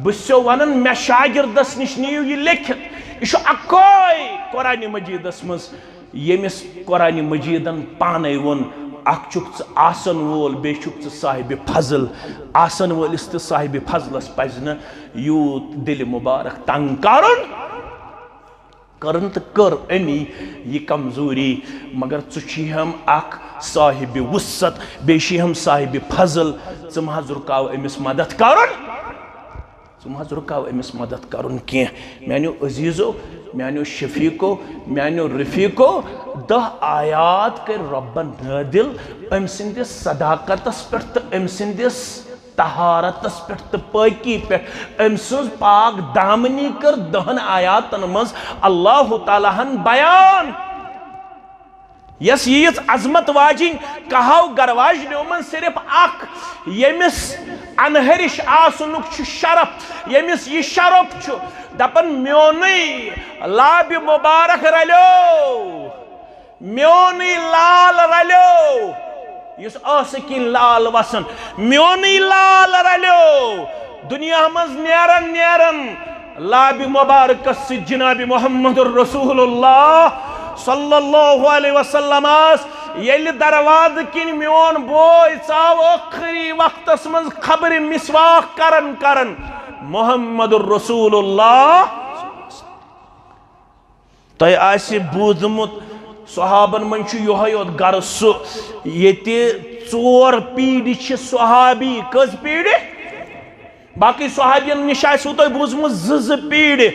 بسو ونن میں شاگردس نش نیو یہ لکھت یہ اکوئی قرآن مجید اسمس یمس قرآن مجیدن پانے ون اک چکت آسن وول بے چکت صاحب فضل آسن وول است صاحب فضل اس پزن یوت دل مبارک تنگ کرن تو کر امی یہ کمزوری مگر چچی ہم اک صاحب وسط بے شی ہم صاحب فضل ثم حضر کاو امس مدد کرن ثم حضر کاو امس مدد کرن کی میانو عزیزو میانو شفیقو میانو رفیقو 10 آیات کے ربن نادل ام سندس صداقتس پر ام سندس طہارتس پر پاکی پر ام سنز پاک دامنی کر 10 آیاتن مز اللہ تعالیٰ ہن بیان یس یہ عظمت واجن کہاو گرواج نیومن صرف اک یمس انہرش آسنک چھ شرف یمس یہ شرف چھ دپن میونی لاب مبارک رلیو میونی لال رلیو یس آسکین لال وسن میونی لال رلیو دنیا مز نیرن لاب مبارک سی جناب محمد رسول اللہ صلی اللہ علیہ وسلم یل درواز کن میون بوئی چاو اخری وقت من خبر مسواق کرن محمد الرسول اللہ تای آسی بوزمت صحابن من چھو یوہیوت گرسو یتی 4 پیڑی چھ صحابی کس پیڑی باقی صحابین نشای سوتوی بوزمت 2 پیڑی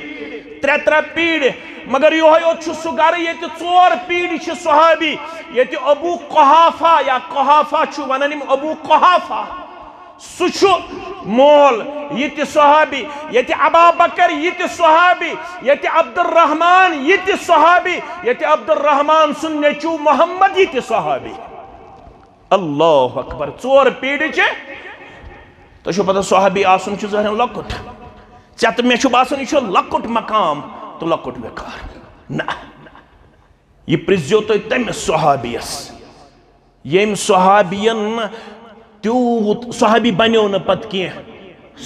3 پیڑی مگر یوہیوت چھو سگاری یتی 4 پیڑی چھ صحابی یتی ابو قحافہ یا قحافہ چھو وننیم ابو قحافہ سچو مول یتی صحابی یتی ابا بکر یتی صحابی یتی عبد الرحمن یتی صحابی یتی عبد الرحمن سن نیچو محمد یتی صحابی اللہ اکبر 4 پیڑی چھے تو شو پتہ صحابی آسن چھو ظاہرین لکٹ چاہتا میں چھو باسن چھو لکٹ مقام تو لکٹ بکار نا یہ پرزیو تو تم صحابیس یم صحابین تیوت صحابی بنیو نا پت کی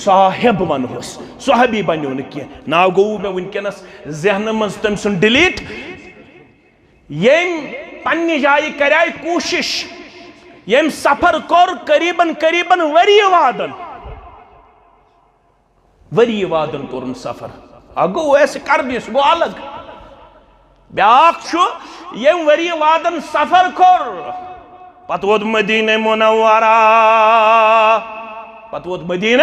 صاحب ونہوس صحابی بنیو نا کی نا گو میں ونکنس ذہن مز تم سن ڈیلیٹ یم پنی جائی کرائی کوشش یم سفر کر قریباً وری وادن کرن سفر اگو ایسے کر دیس گو الگ بیاکھ چھو یم وری وادن سفر کور پت ووت مدینہ منورہ پت ووت مدینہ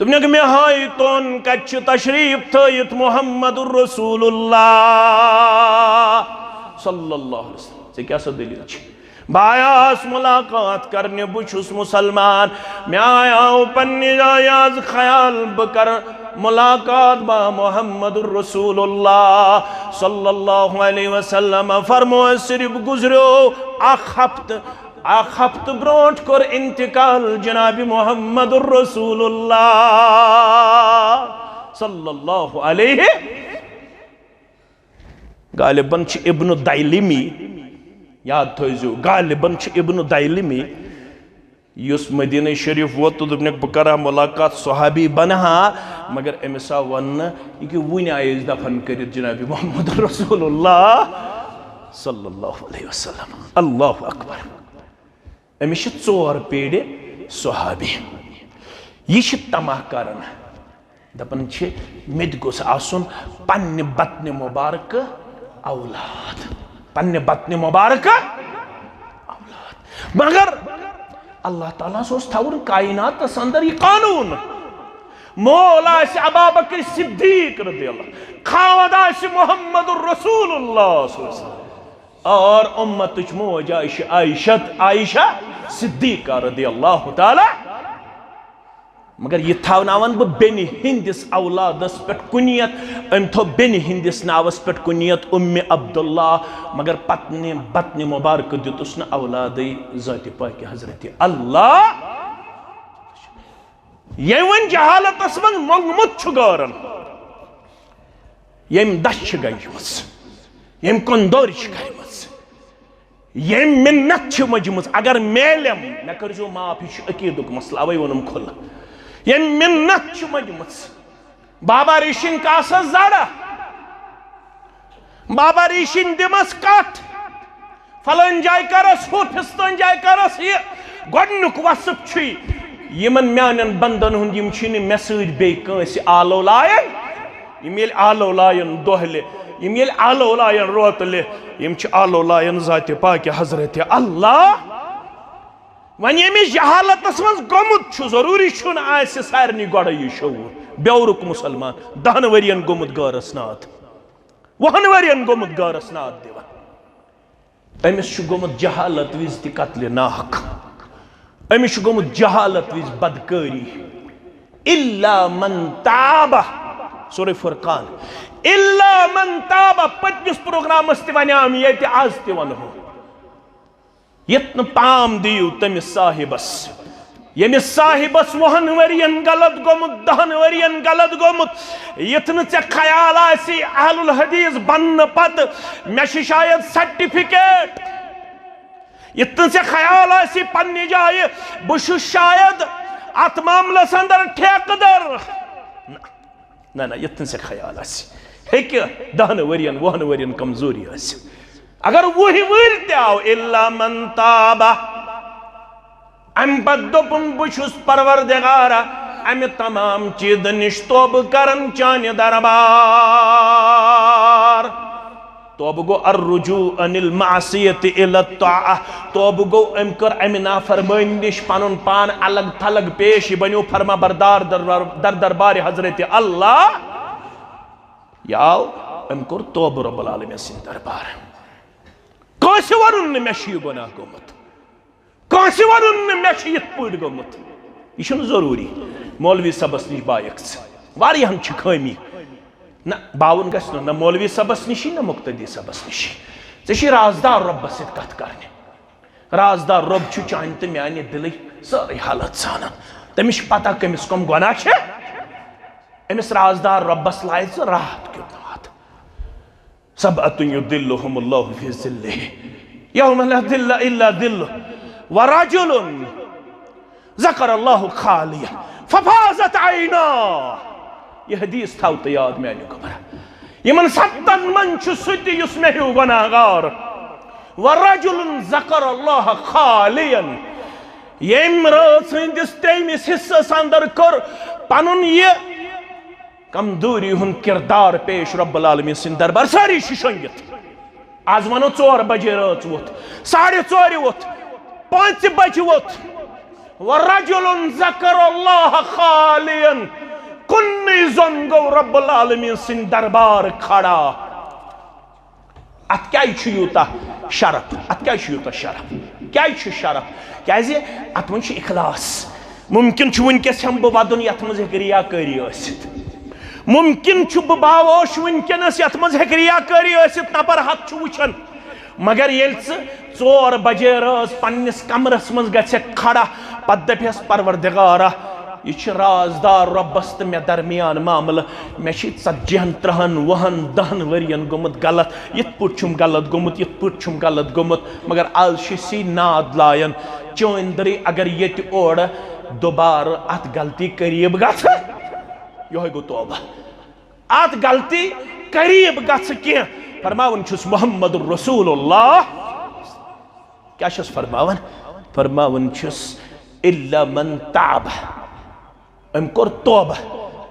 دوٚپنَکھ مےٚ ہٲیتون کتہِ چھُ تشریف تھٲیِتھ محمد رسول اللہ صلی اللہ علیہ وسلم ژےٚ کیٛاہ سا دلیٖل چھِ بہٕ آیاس ملاقات کرنہِ بہٕ چھُس مُسلمان مےٚ آیاو پننہِ جایہِ آز خیال بہٕ کرٕ ملاقات با محمد رسول اللہ صلی اللہ علیہ وسلم فرمو صرف گزریو اکھ ہفتہ برونٹھ کور انتقال جناب محمد رسول اللہ صلی اللہ علیہ غالباً چھ ابن دائلمی یاد تھوئیزو غالباً چھ ابن دائلمی یس مدینہ شریف ووت تو دپنک بہ کرہا ملاقات صحابی بنہا مگر امس آو ون یہ کہ ون آئیز دفن کرت جناب محمد رسول اللہ صلی اللہ علیہ وسلم اللہ اکبر امس ژور پیڑ صحابی یہ تماہ کرن دپن چھ مت گوس آسن پنہ بطن مبارک اولاد پنہ بطن مبارک اولاد مگر اللہ تعالیٰ سوس تھاون کائنات اندر یہ قانون مول آسہِ ابا بکر صدیق رضی اللہ خاوند آسہِ محمد رسول اللہ صلی اللہ علیہ وسلم اور امتچ موج عائشہ صدیقہ رضی اللہ تعالیٰ مگر یہ تھاوناون بہ بینی ہندس اولادس پٹ کنیت ام تھو بینی ہندس ناوس پٹ کنیت ام عبداللہ مگر پتنی بطن مبارک دیتس نا اولادی ذات پاک حضرت اللہ یمن جہالت اسمن منگمت چھ گارن یم دش گیمس یم کندور چھ گیمس یم منت چھ مجمس اگر میلم مے کرزو معاف یہ عقیدک مسئلہ اوے ونم کھل یم منت چھ مجمس بابا ریشن کاسس زڑا بابا ریشن دمس کٹ فلن جائے کرس ہو پھستن جائے کرس یہ گۄڈنیُک وصف چھ یمن میانن بندن ہند یم چھ نہ مے سۭتۍ بیٚیہِ کٲنٛسہِ آلو لایان یم ییٚلہِ آلو لایان دۄہلہِ یم ییٚلہِ آلو لایان روتلہِ یم چھ آلو لایان ذات پاک حضرت اللہ ون یمس جہالتس من گومت چھ ضروری چھُنہٕ آسہِ سارنٕے گۄڈے یہ شعور بیورُک مسلمان 10 ؤرین گومت گارس ناد 20 ؤرین گومت گارس ناد دِوان امس چھ گومت جہالت وز تہ قتلِ ناحق امس چھ گومت جہالت وز بدکاری الا من تاب سورہ فرقان الا من تاب پتمس پروگرامس تہ ونیام یہ آز تہ ونہو یتن پام دیو تمس صاحبس یمس صاحبس 20 ورین غلط گومت 10 ورین غلط گومت یتن ژے خیال آسی اہل الحدیث بنن پت مے چھ شاید سرٹیفکیٹ یتن ژے خیال آسی پننہِ جایہِ بہٕ چھُس شاید ات معاملس اندر ٹھیکہٕ نہ یتن ژے خیال آسی ہیکہ 10 ورین 20 ورین کمزوری آسی اگر وہی ور تہ آو الا من تاب ام پت دوپن بچھس پروردگارا ام تمام چیز نش توب کرن چانہ دربار توب گو الرجوع عن المعصیت الى الطاعہ توب گو ام کر ام نافرمانی نش پنن پان الگ تھلگ پیش بنیو فرما بردار در دربار حضرت اللہ یاو ام کر توب رب العالمین سن دربار کانسی ورن مے چھ یہ گناہ گومت کانسی ورن مے چھ یت پٲٹھۍ گومت یہ چھُنہٕ ضروری مولوی صبس نش بایکس واریاہن چھ خٲمی نہ باون گژھِ نہ مولوی صبس نشی نہ مقتدی صبس نشی ژےٚ چھی رازدار رۄبس سۭتۍ کتھ کرنہِ رازدار رۄب چھُ چانہِ تہٕ میانہِ دلٕچ سٲرٕے حالت زانان تٔمِس چھِ پتہ کٔمِس کۄم گۄناہ چھِ أمِس رازدار رۄبس لایہِ ژٕ راحت کیُتھ سبعة يظلهم الله في ظله يوم لا ظل إلا ظله ورجل ذكر الله خاليا ففازت عيناه یہ حدیث تھاو تو یاد میانیو خبر یمن 7 من چھ سُہ تہِ یُس مےٚ ہیوٗ گۄناہگار ورجل ذكر الله خاليا یم رٲژ ہٕنٛدِس 3مِس حصس اندر کوٚر پنُن یہ کمزوری ہن کردار پیش رب العالمین سن دربار ساری ششنگت آز ونو 4 بجے رات ووت 4:30 ووت 5 بجے ووت ورجل ذکر اللہ خالیا کنی زن گو رب العالمین سن دربار کھڑا ات کیا یوتا شرف ات کیا یوتا شرف کیا شرف کیازِ ات من اخلاص ممکن چھ ونکس ہم بہ ودن یت مز ہیکہ ریاکاری ٲسِتھ ممکن چھ بہ باوش ونکس یت مز ہیکہ ریاکاری ٲسِتھ نفر ہتھ چھ وچھان مگر ییٚلہِ ژٕ 4 بجے رٲژ پننس کمرس مز گژھکھ کھڑا پتہٕ دپیس پروردگارا یہ چھ رازدار ربس تو مے درمیان معاملہ مے چھ 40 30 20 10 ورین گومت غلط یت پٹ چھم غلط گومت یت پٹ چھم غلط گومت مگر آز سی ناد لائن چوندری اگر یت اور دوبار ات غلطی قریب گژھ یہ گو توبہ ات غلطی قریب گژھ کی فرماون چھس محمد رسول اللہ کیا چھس فرماون چھس الا من تاب ام کور توبہ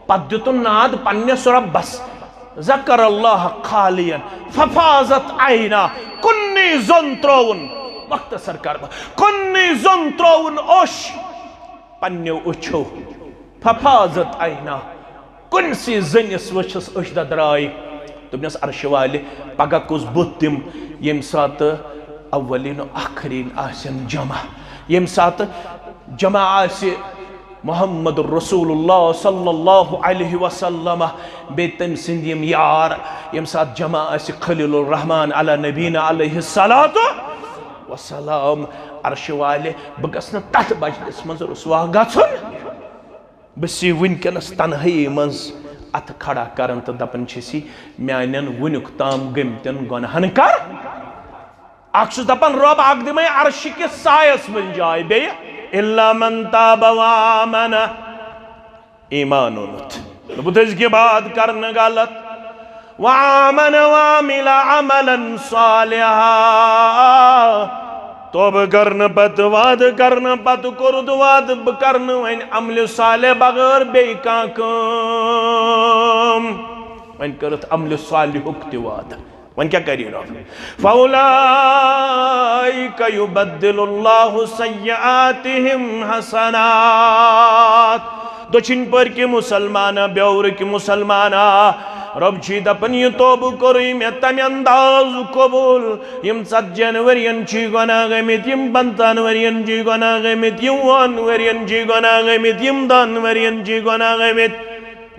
پت دتن ناد پنس ربس ذکر اللہ خالیا ففازت عینا کنی زن ترون مختصر کر کنی زن ترون اوش پنیو اچھو ففازت عینا کنسی زنس وچھس اشدہ درائی دوپنس عرش والے پگہ کس بت دم یم سات اولین و آخرین آسن جمع یم سات جمع آسی محمد رسول اللہ صلی اللہ علیہ وسلم بے تم سندیم یار یم سات جمع آسی خلیل الرحمن علی نبینا علیہ الصلاة والسلام عرش والے بگسنا تحت بجلس منز رسوا گھن بسی ونکنس تنہائی منز ات کھڑا کرن تو دپن چھسی میانن ونک تام گمتن گنہن کر اکس دپن رب اک دمے عرش کے سایس من جائے بے الا من تاب وآمن ایمان اونت نبوت اس کے بعد کرن غلط وآمن وعمل عملا صالحا توب کرن پت واد کرن پت کرد واد بکرن وین عمل صالح بغیر بے کانکم وین کرت عمل صالح اکتی واد وین کیا کریں فَأُولَئِكَ يُبَدِّلُ اللَّهُ سَيِّئَاتِهِمْ حَسَنَاتٍ دوچن پر کی مسلمانہ بیور کی مسلمانہ رب چی دپن یہ توب کری میں تمی انداز قبول یم 7 جنورین چی گناہ غمیت یم 15 ورین چی گناہ غمیت یم 1 ورین چی گناہ غمیت یم 10 ورین چی گناہ غمیت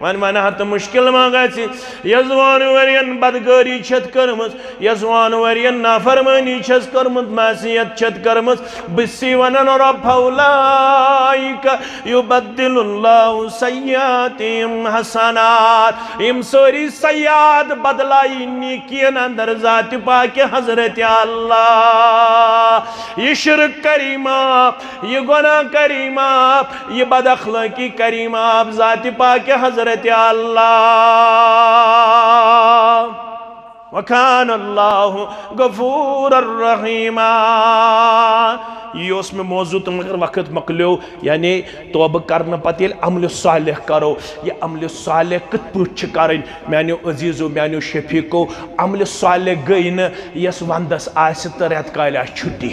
من ہت مشکل ما گسی یزوان ورین بدگاری چھت کرمز یزوان ورین نافرمانی چھت کرمز معصیت چھت کرمز بسی ونن رب اولائک یبدل اللہ سیئاتہم حسنات ام سوری سیئات بدلائی نیکین اندر ذات پاک حضرت اللہ یہ شرک کریمہ یہ گناہ کریمہ یہ بد اخلاقی کریمہ ذات پاک حضرت اللہ وکان اللہ غفور الرحیم یہ اس میں موضوع تو مگر وقت مکلیو یعنی توبہ کرنا پتیل عمل صالح کرو یہ عمل صالح کت پوچھ کریں میانیو عزیزو میانیو شفیقو عمل صالح گئین یس وندس آسی تریت کالی چھٹی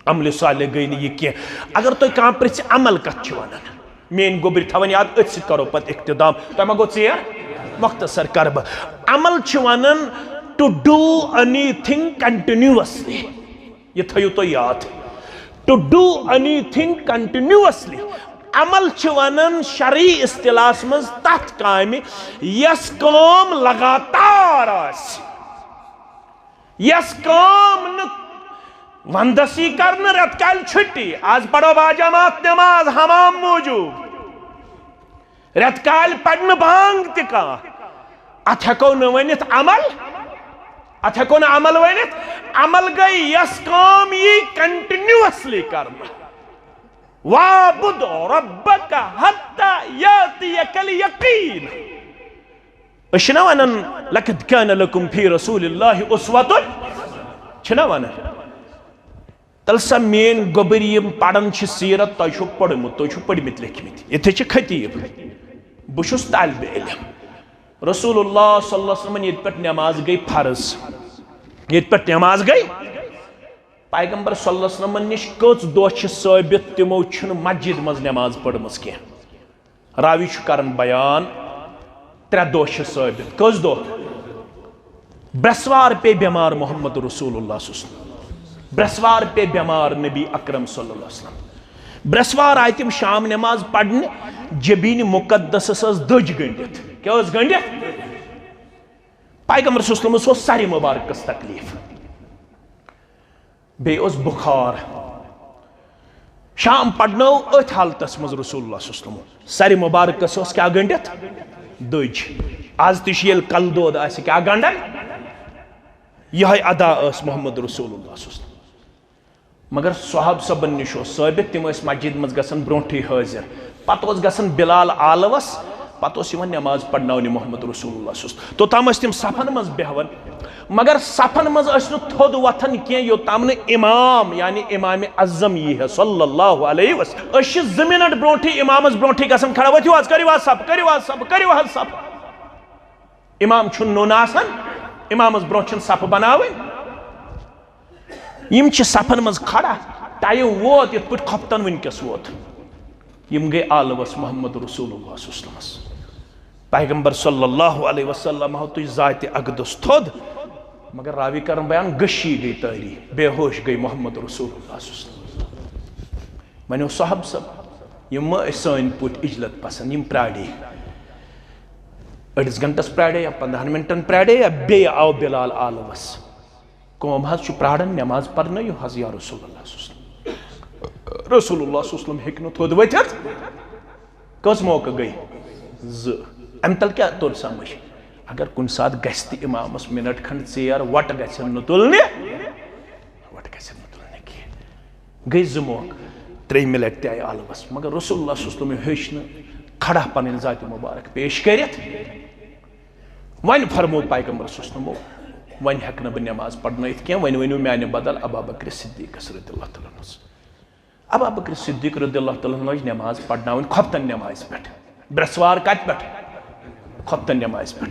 عمل صالح گئین یہ کیا اگر تو کام پر سے عمل کت چھوانن مین گوبری تھوان یاد اتسی کرو پت اقتدام تو میں گو چیر مختصر کرب عمل چھوانن to do anything continuously یہ تھیو تو یاد to do anything continuously عمل چھوانن شرعی اصطلاح مز تحت کامی یس کام لگاتار آس یس کام وندسی کرن رت کال چھٹی آج پڑھو با جماعت نماز حمام موجود رت کال پڑھن بانگ تکا اتھکو نوینت عمل اتھکو نا عمل وینت عمل گئی یس کام یہ کنٹینیوسلی کرنا وَعْبُدْ رَبَّكَ حَتَّى يَأْتِيَكَ الْيَقِينُ اشنا ونن لَقَدْ كَانَ لَكُمْ فِي رَسُولِ اللَّهِ أُسْوَةٌ چھنا ونن تلسا مین گوبریم پڑھن چھ سیرت تو چھو پڑھمت تو چھو پڑھمت لکھمت یہ تھے چھ خطیب بشس طالب علم رسول اللہ صلی اللہ علیہ وسلم یہ پہ نماز گئی فرض یہ پہ نماز گئی پیغمبر صلی اللہ علیہ وسلم نش کچھ دہ ثابت تمو چھن مسجد مز نماز پڑھمس کی راوی کرن بیان 3 دہ ثابت کس دہ برسوار پہ بیمار محمد رسول اللہ صلی اللہ علیہ وسلم برسوار پہ بیمار نبی اکرم صلی اللہ علیہ وسلم برسوار آئی تم شام نماز پڑھنے جبین مقدس دج گنڈت کیا گنڈت پیغمبر صلی اللہ علیہ وسلم ساری مبارکس تکلیف بیس بخار شام پڑھنو ات حالتس مز رسول اللہ صلی اللہ علیہ وسلم ساری مبارکس کیا گنڈت دج آز تیل کل دود آس کیا گنڈن یہ ادا اس محمد رسول اللہ صلی اللہ علیہ وسلم مگر صحاب صبن نش ثابت تم مسجد مز گژھن برونٹھے حاضر پتہ گژھن بلال آلوس پتہ نماز پڑھناونہِ محمد رسول اللہ صلی اللہ علیہ وسلم توتام تم صفن مز بہون مگر صفن مز تھود وتھن کی یوتام امام یعنی امام اعظم یہ ہے صلی اللہ علیہ وسلم 2 منٹ برونٹھے امامس برونٹھے گژھن کھڑا ؤتھِو حظ کٔرِو حظ صف کٔرِو حظ صف کٔرِو حظ صف امام چھُنہٕ نوٚن آسان امامس برونٹھ چھنہٕ صف بناوٕنۍ یم چھ صفن مز کھڑا ٹائم ووت یت پٹ خفتن ونکس ووت یم گئی آلوس محمد رسول اللہ صلی اللہ علیہ وسلم پیغمبر صلی اللہ علیہ وسلم ہو تج ذات اقدس تھود مگر راوی کرن بیان گشی گئی تاری بے ہوش گئی محمد رسول اللہ صلی اللہ علیہ وسلم ونیو صاحب صاحب یم سن پٹ اجلت پسند یم پراڑے 8 گھنٹس پراڑے یا 15 منٹن پراڑے یا بے آو بلال آلوس قوم حض پرارن نماز پڑھنا یہ حض یا رسول اللہ صلی اللہ علیہ وسلم رسول اللہ صلی اللہ علیہ وسلم ہیکن تھود ورتھ کس موقع گئی ام تل کیا تر سمجھ اگر کن سات گھت امامس منٹ کھنڈ ژیر وٹ گھن تلنے کی گئی 2 موقع 3 منٹ تہ آئی آلوس مگر رسول اللہ صلی اللہ علیہ وسلم ہیچ کھڑا پن ذات مبارک پیش کرت ون فرمو پیغمبر صلی اللہ علیہ وسلم ون ہیکہ بہ نماز پڑھنائت کی ون ونیو میانہ بدل ابا بکر صدیق رضی اللہ تعالیٰ عنہ ابا بکر صدیق رضی اللہ تعالیٰ عنہ نماز پڑھناون کھفتن نماز پہ برسوار کت پہ کھفتن نماز پہ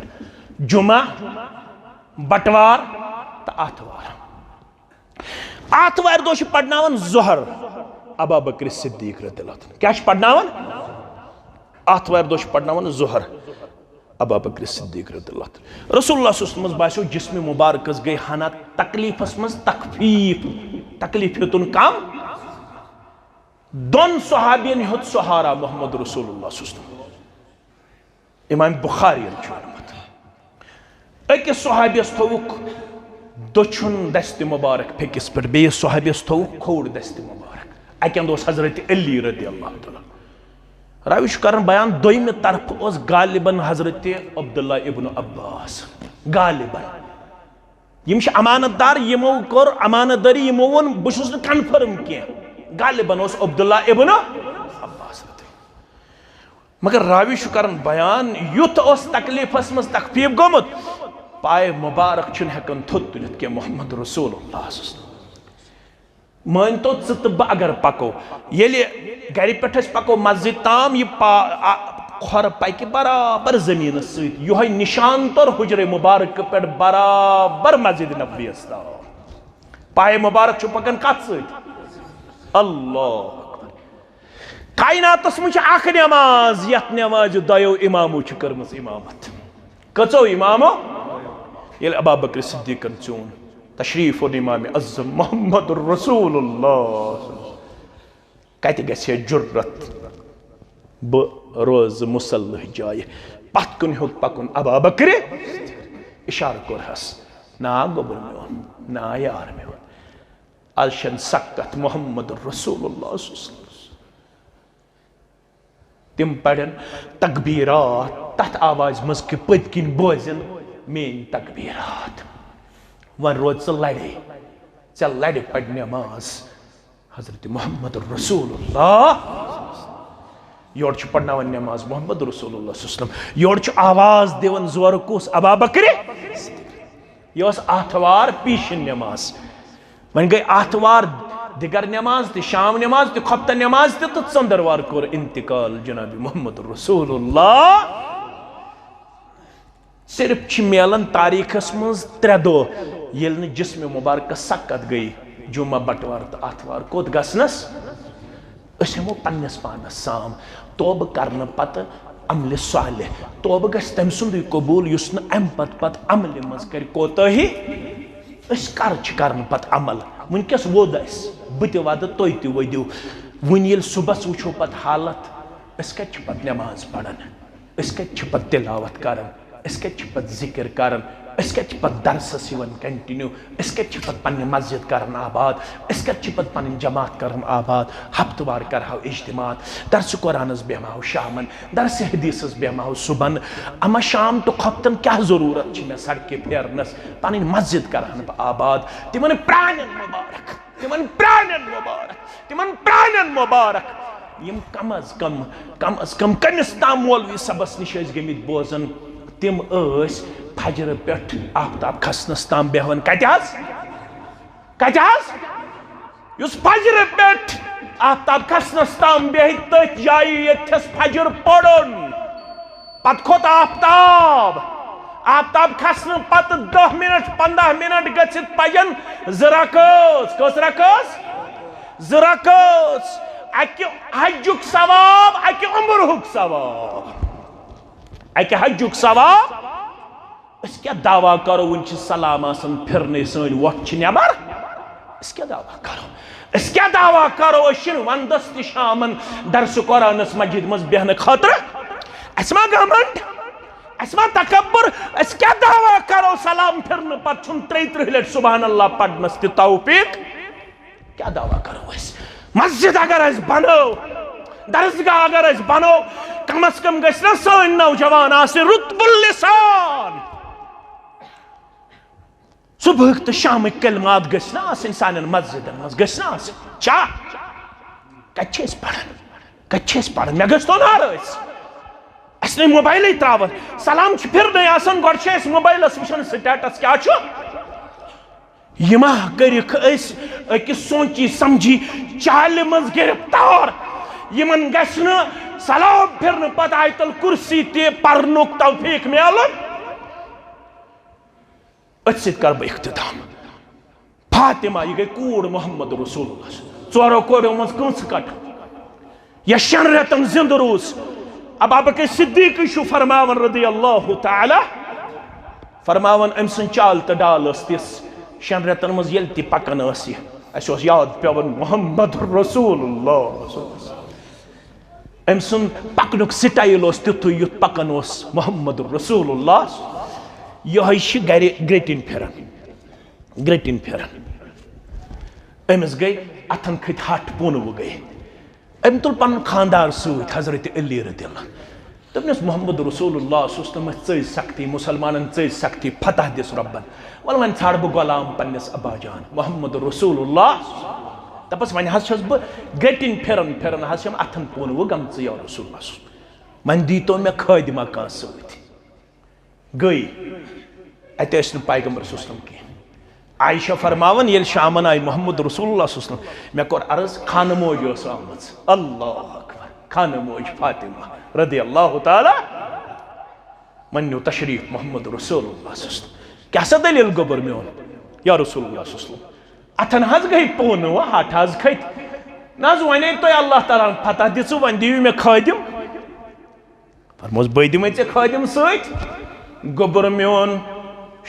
جمعہ بٹوار تو آتوار دہ پڑھناون ظہر ابا بکر صدیق رضی اللہ تعالیٰ کیا پڑھناون آتوار دہ پڑھناون ظہر ابا بکر صدیق رضی اللہ تعالیٰ رسول اللہ صلی اللہ علیہ وسلم باسیو جسم مبارکس گئی ہنا تکلیفس مز تخفیف تکلیف ہتن کم 2 صحابین ہت سہارا محمد رسول اللہ صلی اللہ علیہ وسلم امام بخاری اکس صحابیس تھوک دچھن دست مبارک پھکس پہ بیس صحابیس تھوک کھوڑ دست مبارک اکند اس حضرت علی رضی اللہ تعالیٰ راوی کرن بیان دویم طرف اس غالباً حضرت عبداللہ ابن عباس غالباً یم امانت دار یمو کور امانت داری یمو ون بشوس نہ کنفرم کی غالباً اس عبداللہ ابن عباس مگر راوی کرن بیان یوت اس تکلیف مز تخفیف گومت پائے مبارک چھن ہیکن تھوت تلت کہ محمد رسول اللہ صلی اللہ علیہ وسلم مان تو ژٕ تہٕ بہٕ اگر پکو ییٚلہِ گرِ پٮ۪ٹھ أسۍ پکو مسجد تام یہِ کھۄر پکہِ برابر زٔمیٖنس سۭتۍ یِہوے نشان تور حجرے مبارک پٮ۪ٹھ برابر مسجد نبویس تام پایہِ مبارک چھُ پکان کتھ سۭتۍ اللہ کائناتس منٛز چھِ اکھ نماز یتھ نمازِ دۄیو امامو چھِ کٔرمٕژ امامت کٔژو امامو ییٚلہِ ابا بکر صدیقن ژیوٗن تشریف امام اعظم محمد رسول اللہ کت گژھِ جرت بہ روز مصلح جایہ پتھ کن ہیوت پکن ابا بکر اشارہ کورہس نا گوبر میون نا یار میون الشن سکت محمد رسول اللہ صلی اللہ علیہ وسلم تم پڑھن تکبیرات تحت آواز مز کہ پت کن بوزن مین تکبیرات ون روز لڑے ژےٚ لڑِ پڑ نماز حضرت محمد رسول اللہ یور چھ پڑھناون نماز محمد رسول اللہ صلی اللہ علیہ وسلم یور چھ آواز دیون زور کس ابا بکر یہ آتھوار پیشن نماز ون گئی آتھوار دیگر نماز تی شام نماز تی خفتہ نماز تی تو ژندروار کور انتقال جناب محمد رسول اللہ صرف چھ میلن تاریخ مز 3 دو یل نہ جسم مبارک سقط گئی جمعہ بٹوار تو آتوار کوت گسنس اس ہمو پنس پانس سام توبہ کرنے پتہ عمل صالح توبہ گس تم سندی قبول یس نہ ام پت عمل مز کر کوتاہی اس کرن پت عمل ونکس وود اس بت ود توی تہ ودیو ون یل صبح وچھو پت حالت اس کت پت نماز پڑھن اس کت پت تلاوت کرن اس کت پت ذکر کرن اس کت پت درسس یوان کنٹینیو اس کت پت پنہ مسجد کرن آباد اس کت پت پنن جماعت کرن آباد ہفتہ وار کرہو اجتماعات درس قرآنس بیہمہو شامن درس حدیثس بیہمہو صبحن اما شام تو خفتن کیا ضرورت چھ میں سڑکے پھیرنس پنن مسجد کرہن آباد تمن پرانن مبارک تمن پرانن مبارک تمن پرانن مبارک یم کم از کم کمس تام مولوی صبس نش گمت بوزن تم فجر پہ آفتاب کھسنس تام بیہون کتہ اس فجر پہ آفتاب کھسنس تام بیہی تت جائی یتھس فجر پڑن پت کھوت آفتاب کھسن پت 10 منٹ 15 منٹ گژھت پجن زرکس کس رکس زرکس اکہ حجک ثواب اکہ عمرک ثواب اکہ حجک ثواب اس کیا دعویٰ کرو ونچ سلام آسن پھرنے سن وقت نبر اس کیا دعویٰ کرو اس کیا دعویٰ کرو اشن وندس تی شامن درس قرآنس مسجد مز بیہن خاطر اسما گھمنڈ اسما تکبر اس کیا دعویٰ کرو سلام پھرن پر چھن 33 لٹ سبحان اللہ پڑھنس تی توفیق کیا دعویٰ کرو اس مسجد اگر اس بنو درسگاہ اگر اس بنو کم از کم گژھنا سن نوجوان آسے رتب اللسان صبح تو شام کلمات گژھنا آسن سانن مسجدن مز گژھنا آسن چا کچھ پڑھن میں گژھ تو نار اس نے موبائل ہی تراون سلام چھ پھر نہیں آسن گوڑ چھ اس موبائل اس وچھن سٹیٹس کیا چھو یما کرک اس اکس سوچی سمجھی چال مز گرفتار یمن گژھنا سلام پھرن پتہ آیت الکرسی تی پرنک توفیق میلن اتسیت کر با اختتام فاطمہ یہ گئی کوڑ محمد رسول اللہ 4 کوڑوں مز کنس کٹ یا 6 ریتن زند روز اب ابوبکر صدیق شو فرماون رضی اللہ تعالی فرماون ام سن چال تو ڈال اس تس 6 ریتن مز یل تی پکن اس اس یاد پیون محمد رسول اللہ ام سن پکنک سٹائل اس تیتھو یت پکن اس محمد رسول اللہ یہ گریٹن پھرن امس گئی اتن کھت 8 پونو گئی ام تل پن خاندار ست حضرت علی رضی اللہ دپنس محمد رسول اللہ سوسن ژ سختی مسلمانن ژ سختی فتح دس ربن ول ون ژھاڑ بہ غلام پنس ابا جان محمد رسول اللہ دپس ون حس چھس بہ گریٹن پھرن حس چھم اتن پونو گمژ یا رسول اللہ من دیتو مے خادمہ کان ست گئی اتہ اس پیغمبر صلی اللہ علیہ وسلم کی عائشہ فرماون یل شامن آئی محمد رسول اللہ صلی اللہ علیہ وسلم میں کور عرض خانہ موج اس آمد اللہ اکبر خانہ موج فاطمہ رضی اللہ تعالی منو تشریف محمد رسول اللہ صلی اللہ علیہ وسلم کیا سا دلیل گبر میں ہون یا رسول اللہ صلی اللہ علیہ وسلم اتن حض گئی پونو ہاتھ حض کھت ناز ونے تو اللہ تعالیٰ فتح دسو ون دیو میں خادم فرموس بے دمے ژے خادم ست گبر میون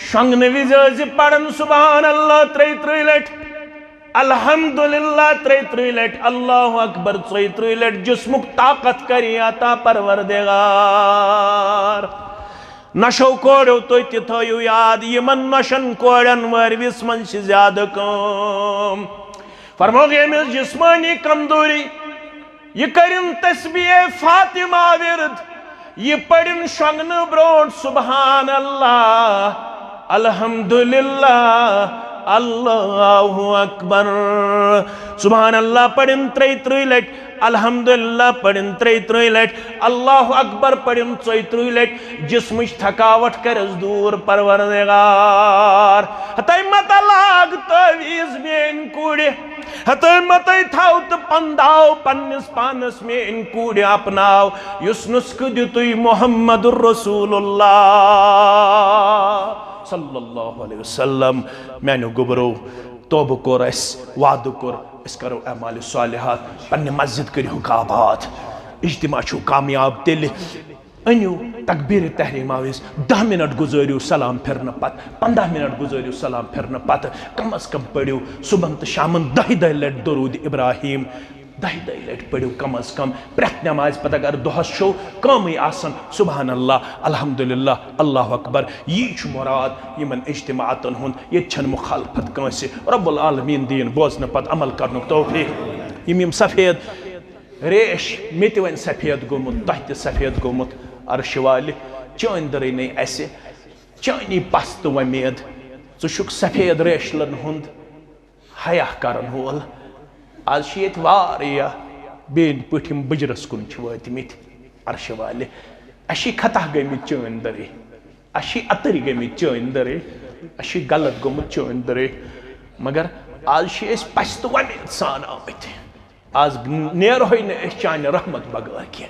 شنگن وز پڑن سبحان اللہ 33 لٹ الحمدللہ 33 لٹ اللہ اکبر 33 لٹ جسمک طاقت کری عطا پروردگار نشو کوڑو تو تھیو یاد یمن نشن کوڑن وروس من زیادہ کم فرمو گے میں جسمانی کمزوری یہ کرن تسبیح فاطمہ ورد یہ پڑھن شنگن برونٹ سبحان اللہ الحمدللہ اللہ اکبر سبحان اللہ پڑھن 33 لٹ الحمدللہ پڑھن 33 لٹ اللہ اکبر پڑھن 34 لٹ جسمچ تھکاوٹ کرس دور پروردگار ہتائی مت لاگ تویز مین کوڑی ہتائی متائی تھاو تو پنداو پنس پانس مین کوڑی اپناو یس نسک دیتوی محمد الرسول اللہ صلی اللہ علیہ وسلم میں گبرو توبہ کور اس وعدہ کور اس کرو اعمال صالحات پنہ مسجد کرو آباد اجتماع چھو کامیاب تیل انیو تکبیر تحریم آویز 10 منٹ گزاریو سلام پھرنا پت 15 منٹ گزاریو سلام پھرنا پت کم از کم پڑھو صبح تو شامن 10 لٹ درود ابراہیم 10 لٹ پڑھو کم از کم پریت نماز پتہ اگر دہس شو کمی آسن سبحان اللہ الحمدللہ اللہ اکبر یہ چھ مراد یمن اجتماعاتن ہند یہ چھن مخالفت کنسی رب العالمین دین بوزن پت عمل کرنک توفیق یم سفید ریش میت ون سفید گومت تہ سفید گومت عرش والہ چان درینی اسہ چانی پست ومید ژٕ سفید ریشلن ہند حیا کرن وول آج شیت واریا بین پٹھم بجرس کن واتمت عرش والہ اشی خطا گمت چان درے اشی اتر گمت چان درے اشی غلط گومت چان درے مگر آج اس پست ومید سان آمت آج نیرہوی نہ چانہ رحمت بغیر کی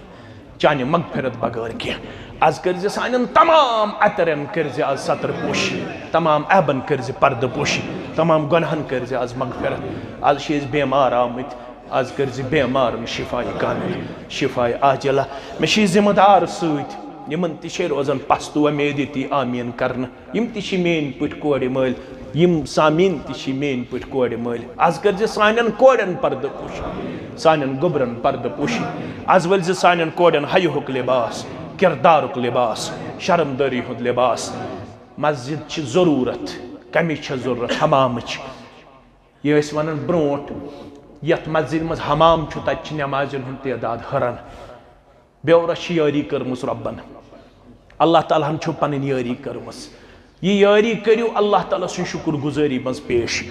چانہ مغفرت بغیر کی آج کرزِ سانن تمام اترن کرزِ آج ستر پوشی تمام عیبن کرزِ پردہ پوشی تمام گناہن کرزِ آج مغفرت آج اس بیمار آمت آج کرزِ بیمارن شفاء کامل شفاء عاجلہ میں ذمہ دار سۭتۍ یمن تہ روزان پست ومید تی آمین کرن یم تہ مین پٹ کوڑ مل یم سامین تہ مین پٹ کوڑ مل آج کرزِ سانن کوڑن پردہ پوشی سانن گوبرن پردہ پوشی آج ولزِ سانن کوڑن حیہک لباس کردارک لباس شرمداری ہند لباس مسجد چھ ضرورت کمی چھ ضرورت حمامچ یہ اس ونن برونٹ یت مسجد مز حمام چھ تت چھ نمازن ہند تعداد ہرن بیورس یاری کرمس ربن اللہ تعالیٰ ہن چھ پنن یاری کرمس یہ یاری کریو اللہ تعالیٰ سن شکر گزاری مز پیش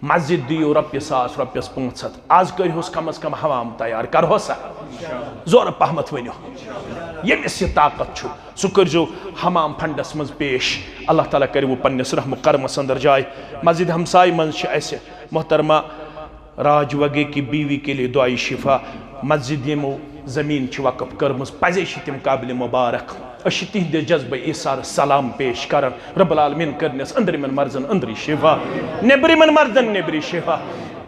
مسجد دیو رۄپیہِ 100 رۄپیس 500 آز کرہوس کم از کم حمام تیار کرہوسا زور پہمت ونیو یمس یہ طاقت چھو سہ کرزو حمام فنڈس مز پیش اللہ تعالیٰ کرو پنس رحم کرمس اندر جائے مسجد ہمسائی منز اسہ محترمہ راج وگے کی بیوی کے لیے دعائی شفا مسجد یمو زمین چھ وقف کرمز پزے چھ تم قابل مبارک اش تہند جذبہ ایثار سلام پیش کرن رب العالمین کرنس اندرمن مرزن اندری شفا نیبرمن مردن نیبری شفا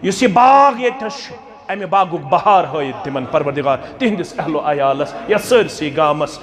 اس یہ باغ یتش امہ باغک بہار ہائت تمن پروردگار تہندس اہل و عیالس یا سرسی گامس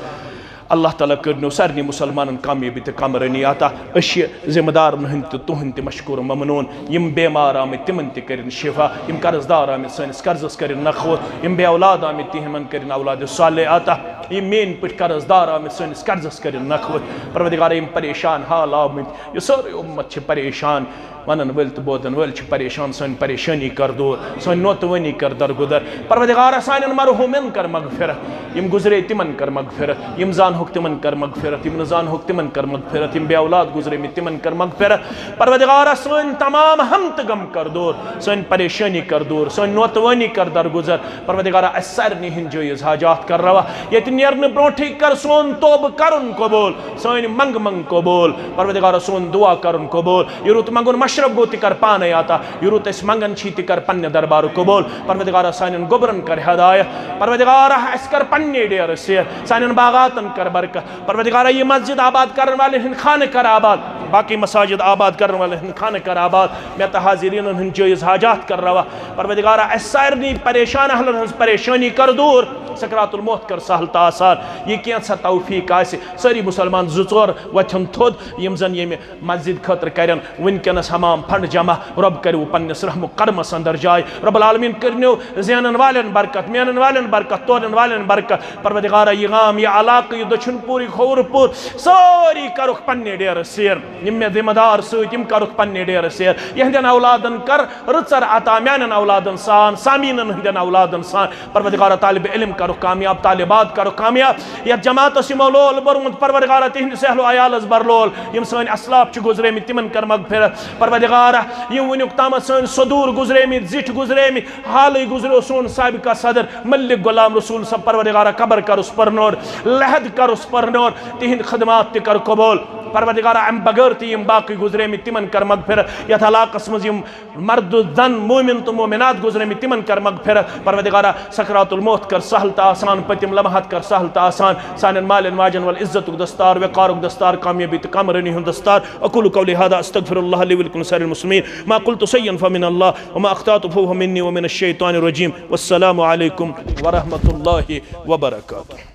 اللہ تعالیٰ کرنو سارنی مسلمانن کامیابی تو کامرانی عطا اش ذمہ دارن ہند تو تہند تہ مشکور ممنون یم بیمار آمت تمن تہ کرن شفا یم قرض دار آمت سنس قرضس کرن نخوت یم بے اولاد آمت تہمن کرن اولاد صالح عطا یم مین پٹ قرض دار آمت سنس قرضس کرن نخوت پروردگار یم پریشان حال آمت یہ ساری امت چھ پریشان ونن ول تو بودن ول چھ پریشان سن پریشانی کر دور سن نوتونی کر درگدر پروردگار سانن مرحومن کر مغفرت یم گزرے تمن کر مغفرت یم زان ہوک تمن کر مغفرت یم نزان ہوک تمن کر مغفرت یم بے اولاد گزرے می تمن کر مغفرت پروردگار سن تمام ہم غم کر دور سن پریشانی کر دور سن نوتونی کر درگزر پروردگار اسرنی ہن جائز حاجات کر روا یت نیرن برونٹھی کر سون توب کرن قبول سن منگ منگ قبول پروردگار سون دعا کرن قبول یروت منگن مشرب گو تکر پانے آتا یروت اس منگن چھی تکر پن دربار قبول پروردگار سانن گبرن کر ہدایت پروردگار اس کر پنی ڈیر سے سانن باغاتن کر برکت پروردگار یہ مسجد آباد کرن والے ہن خانہ کر آباد باقی مساجد آباد کرن والے ہن خانہ کر آباد میں تا حاضرین ہن جائز حاجات کر روا پروردگار اس سارنی پریشان اہلن ہن پریشانی کر دور سکرات الموت کر سہل تا آسان یہ کینسا توفیق آسے ساری مسلمان زور وتھن تھود یم زن یم مسجد خاطر کرن ونکنس ہمام پھنڈ جمع رب کرو پنس رحم کرمس اندر جائے رب العالمین کرنو زینن والن برکت مینن والن برکت تورن والن برکت پروردگار یہ غام یہ علاقہ یہ دچھن پوری کھوور پور ساری کرک پنہ ڈیر سیر یم مے ذمہ دار ست یم کرک پنہ ڈیر سیر یہندین اولادن کر رچر عطا میانن اولادن سان سامینن ہندین اولادن سان پروردگار طالب علم کرک کامیاب طالبات کرک کامیاب یا جماعت یمو لول برمت پروردگار تہند سہل و عیالس برلول یم سن اسلاف چھ گزریمت تمن کر مغفرت پروردگار یم ونیک تام سن صدور گزریمت زٹھ گزریمت حالی گزریو سون سابقہ صدر ملک غلام رسول صاحب پروردگار قبر کر اس پر نور لحد کر اس پر نور تہند خدمات تہ کر قبول پروردگار ام بغیر تیم باقی گزریمت تمن کر مغفرت یتھ علاقس مز یم مرد زن مومن تو مومنات گزریمت تمن کر مغفرت پروردگار سکرات الموت کر سہل تا آسان پتم لمحات کر سہل تا آسان سان مالن ماجن والعزت دستار وقارک دستار کامیابی تو کامرانی ہند دستار اقول قولی هذا استغفر الله لي ولكم سائر المسلمين ما قلت شيئا فمن الله وما اخطأت فهو مني ومن الشيطان الرجيم والسلام عليكم ورحمة الله وبركاته.